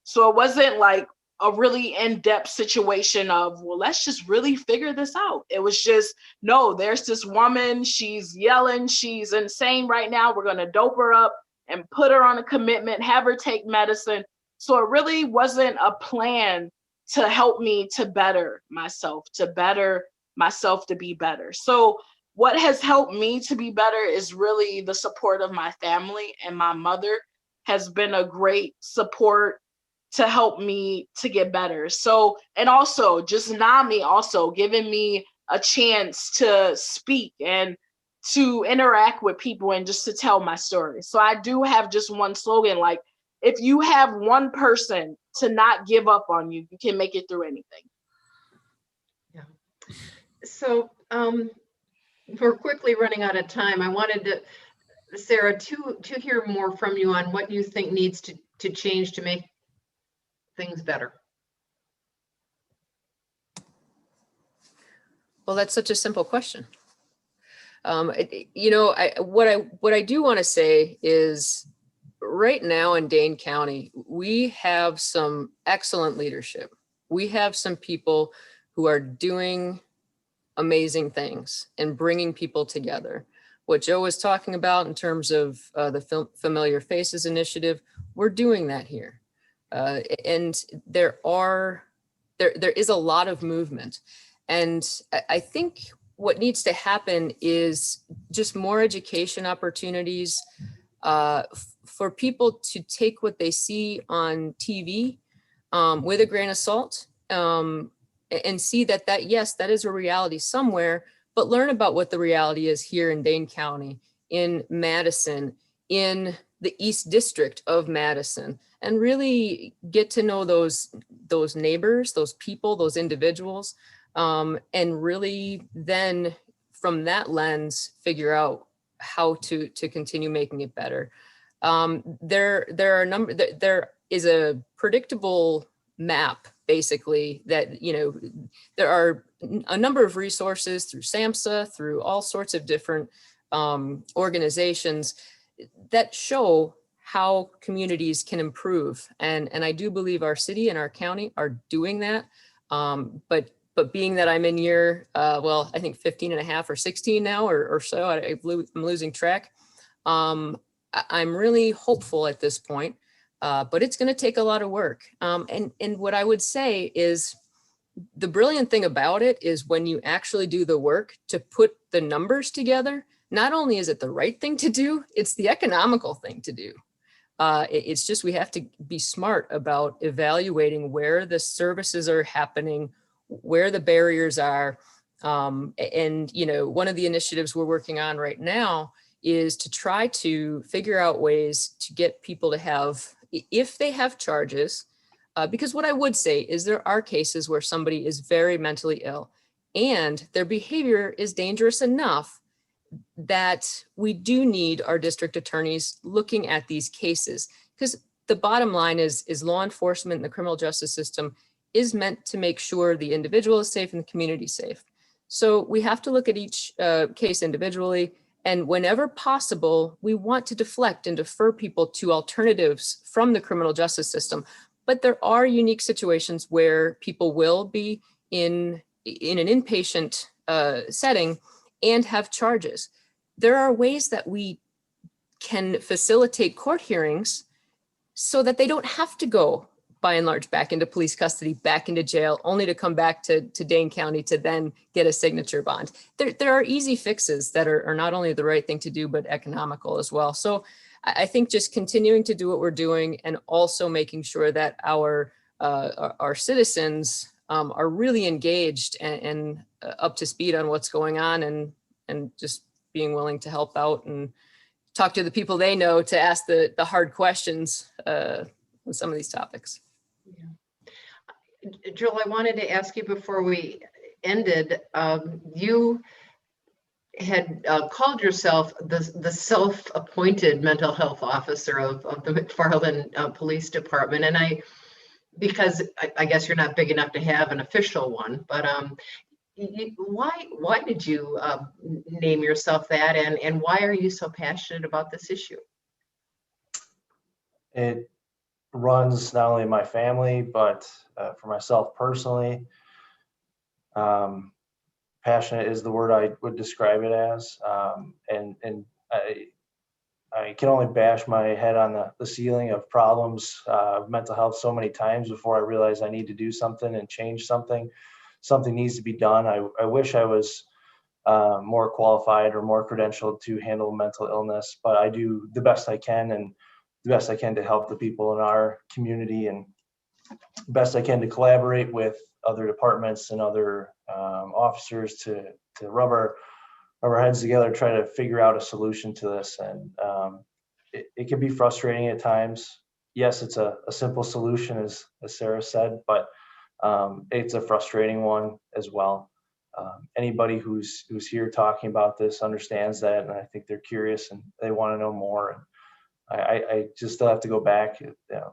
So it wasn't like a really in-depth situation of, well, let's just really figure this out. It was just, no, there's this woman. She's yelling. She's insane right now. We're going to dope her up and put her on a commitment, have her take medicine. So it really wasn't a plan to help me to better myself, to be better. So what has helped me to be better is really the support of my family, and my mother has been a great support to help me to get better. So, and also just NAMI also giving me a chance to speak and to interact with people and just to tell my story. So I do have just one slogan, like, if you have one person to not give up on you, you can make it through anything. Yeah. So we're quickly running out of time. I wanted to, Sarah, to hear more from you on what you think needs to change to make things better. Well, that's such a simple question. What I do want to say is, right now in Dane County, we have some excellent leadership. We have some people who are doing amazing things and bringing people together. What Joe was talking about in terms of the Familiar Faces Initiative, we're doing that here. And there is a lot of movement. And I think what needs to happen is just more education opportunities for people to take what they see on TV with a grain of salt, and see that yes, that is a reality somewhere, but learn about what the reality is here in Dane County, in Madison, in the East District of Madison, and really get to know those neighbors, those people, those individuals, and really then from that lens, figure out how to continue making it better. There is a predictable map, basically, that, there are a number of resources through SAMHSA, through all sorts of different organizations that show how communities can improve. And I do believe our city and our county are doing that. But being that I'm in year, I think 15 and a half or 16 now or so, I'm losing track. I'm really hopeful at this point, but it's going to take a lot of work. And what I would say is, the brilliant thing about it is when you actually do the work to put the numbers together, not only is it the right thing to do, it's the economical thing to do. It's just, we have to be smart about evaluating where the services are happening, where the barriers are. And, one of the initiatives we're working on right now is to try to figure out ways to get people to have, if they have charges, because what I would say is there are cases where somebody is very mentally ill and their behavior is dangerous enough that we do need our district attorneys looking at these cases, because the bottom line is law enforcement and the criminal justice system is meant to make sure the individual is safe and the community is safe. So we have to look at each case individually, and whenever possible, we want to deflect and defer people to alternatives from the criminal justice system. But there are unique situations where people will be in an inpatient setting and have charges. There are ways that we can facilitate court hearings so that they don't have to go, by and large, back into police custody, back into jail, only to come back to Dane County to then get a signature bond. There are easy fixes that are not only the right thing to do, but economical as well. So I think just continuing to do what we're doing and also making sure that our citizens are really engaged and up to speed on what's going on, and just being willing to help out and talk to the people they know to ask the hard questions on some of these topics. Yeah. Joel, I wanted to ask you before we ended, you had called yourself the self-appointed mental health officer of the McFarland Police Department. And because I guess you're not big enough to have an official one, but why did you name yourself that, and why are you so passionate about this issue? It runs not only in my family, but for myself personally. Passionate is the word I would describe it as. And I can only bash my head on the ceiling of problems of mental health so many times before I realize I need to do something and change something. Something needs to be done. I wish I was more qualified or more credentialed to handle mental illness, but I do the best I can, and the best I can to help the people in our community, and best I can to collaborate with other departments and other officers to rub our heads together, try to figure out a solution to this. And it can be frustrating at times. Yes, it's a simple solution, as Sarah said, but it's a frustrating one as well. Anybody who's here talking about this understands that, and I think they're curious and they want to know more. And I just still have to go back,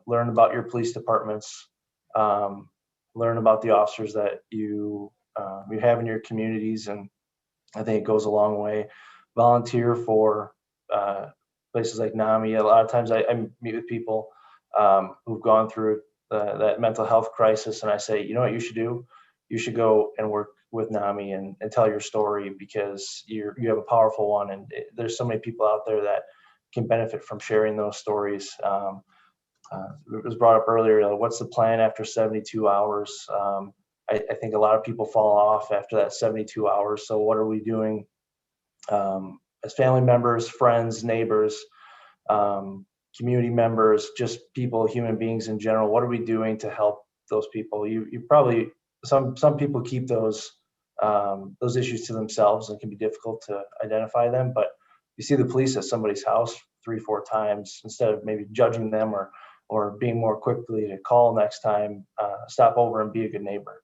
learn about your police departments, learn about the officers that you have in your communities, and I think it goes a long way. Volunteer for places like NAMI. A lot of times I meet with people who've gone through that mental health crisis, and I say, you know what you should do? You should go and work with NAMI and tell your story, because you have a powerful one, and there's so many people out there that can benefit from sharing those stories. It was brought up earlier, what's the plan after 72 hours? I think a lot of people fall off after that 72 hours. So what are we doing as family members, friends, neighbors, community members, just people, human beings in general? What are we doing to help those people? You probably, some people keep those issues to themselves, and it can be difficult to identify them. But you see the police at somebody's house 3-4 times, instead of maybe judging them or being more quickly to call next time, stop over and be a good neighbor.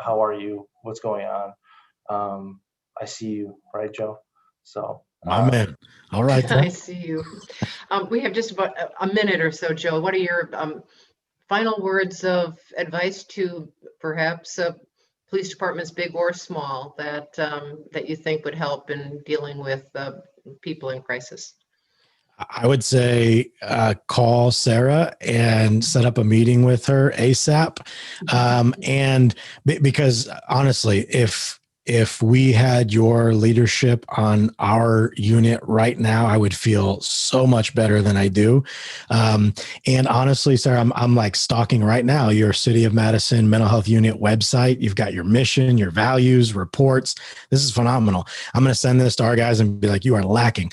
How are you? What's going on? I see you, right, Joe? So, man. All right. I see you. We have just about a minute or so, Joe. What are your final words of advice to perhaps police departments, big or small, that you think would help in dealing with people in crisis? I would say call Sarah and set up a meeting with her ASAP. And because honestly, if we had your leadership on our unit right now, I would feel so much better than I do. And honestly, Sarah, I'm like stalking right now your City of Madison Mental Health Unit website. You've got your mission, your values, reports. This is phenomenal. I'm going to send this to our guys and be like, you are lacking.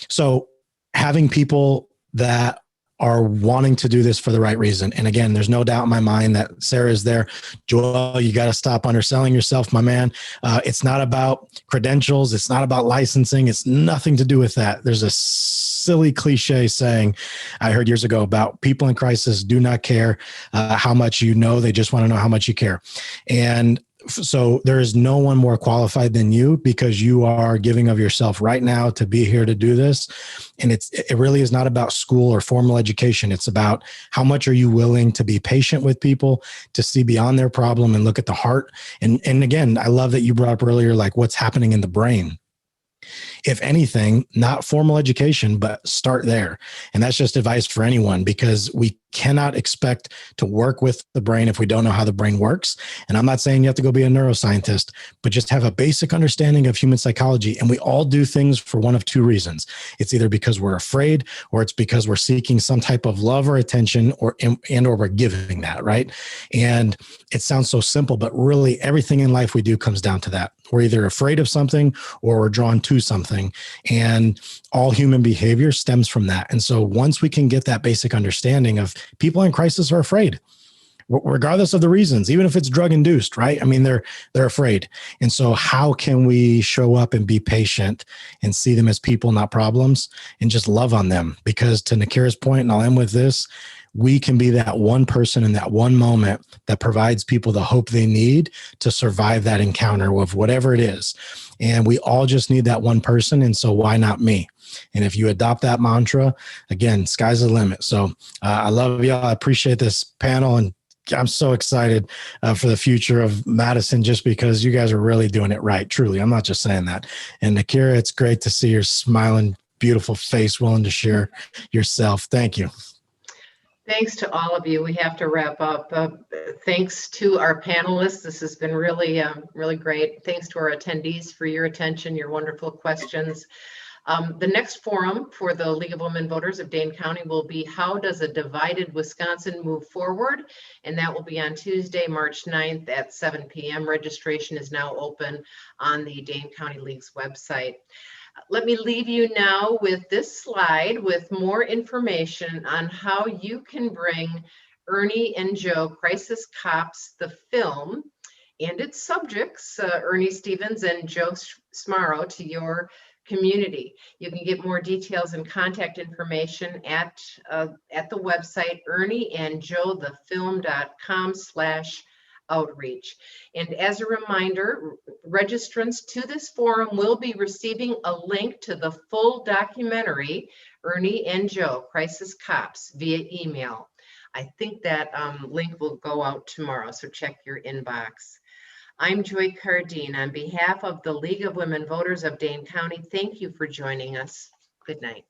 So having people that are wanting to do this for the right reason. And again, there's no doubt in my mind that Sarah is there. Joel, you got to stop underselling yourself, my man. It's not about credentials. It's not about licensing. It's nothing to do with that. There's a silly cliche saying I heard years ago about people in crisis do not care how much you know. They just want to know how much you care. And so there is no one more qualified than you, because you are giving of yourself right now to be here to do this. And it really is not about school or formal education. It's about how much are you willing to be patient with people, to see beyond their problem and look at the heart. And again, I love that you brought up earlier, like what's happening in the brain. If anything, not formal education, but start there. And that's just advice for anyone, because we cannot expect to work with the brain if we don't know how the brain works. And I'm not saying you have to go be a neuroscientist, but just have a basic understanding of human psychology. And we all do things for one of two reasons. It's either because we're afraid, or it's because we're seeking some type of love or attention, or we're giving that, right? And it sounds so simple, but really everything in life we do comes down to that. We're either afraid of something or we're drawn to something. And all human behavior stems from that. And so once we can get that basic understanding of people in crisis are afraid, regardless of the reasons, even if it's drug induced, right? I mean, they're afraid. And so how can we show up and be patient and see them as people, not problems, and just love on them? Because to Nakaira's point, and I'll end with this, we can be that one person in that one moment that provides people the hope they need to survive that encounter with whatever it is. And we all just need that one person. And so why not me? And if you adopt that mantra, again, sky's the limit. So I love y'all. I appreciate this panel, and I'm so excited for the future of Madison, just because you guys are really doing it right. Truly. I'm not just saying that. And Nakaira, it's great to see your smiling, beautiful face, willing to share yourself. Thank you. Thanks to all of you. We have to wrap up. Thanks to our panelists. This has been really, really great. Thanks to our attendees for your attention, your wonderful questions. The next forum for the League of Women Voters of Dane County will be How Does a Divided Wisconsin Move Forward? And that will be on Tuesday, March 9th at 7 p.m. Registration is now open on the Dane County League's website. Let me leave you now with this slide with more information on how you can bring Ernie and Joe, Crisis Cops, the film, and its subjects, Ernie Stevens and Joe Smarro, to your community. You can get more details and contact information at the website ernieandjoethefilm.com/outreach. And as a reminder, registrants to this forum will be receiving a link to the full documentary, Ernie and Joe, Crisis Cops, via email. I think that link will go out tomorrow, so check your inbox. I'm Joy Cardine. On behalf of the League of Women Voters of Dane County, thank you for joining us. Good night.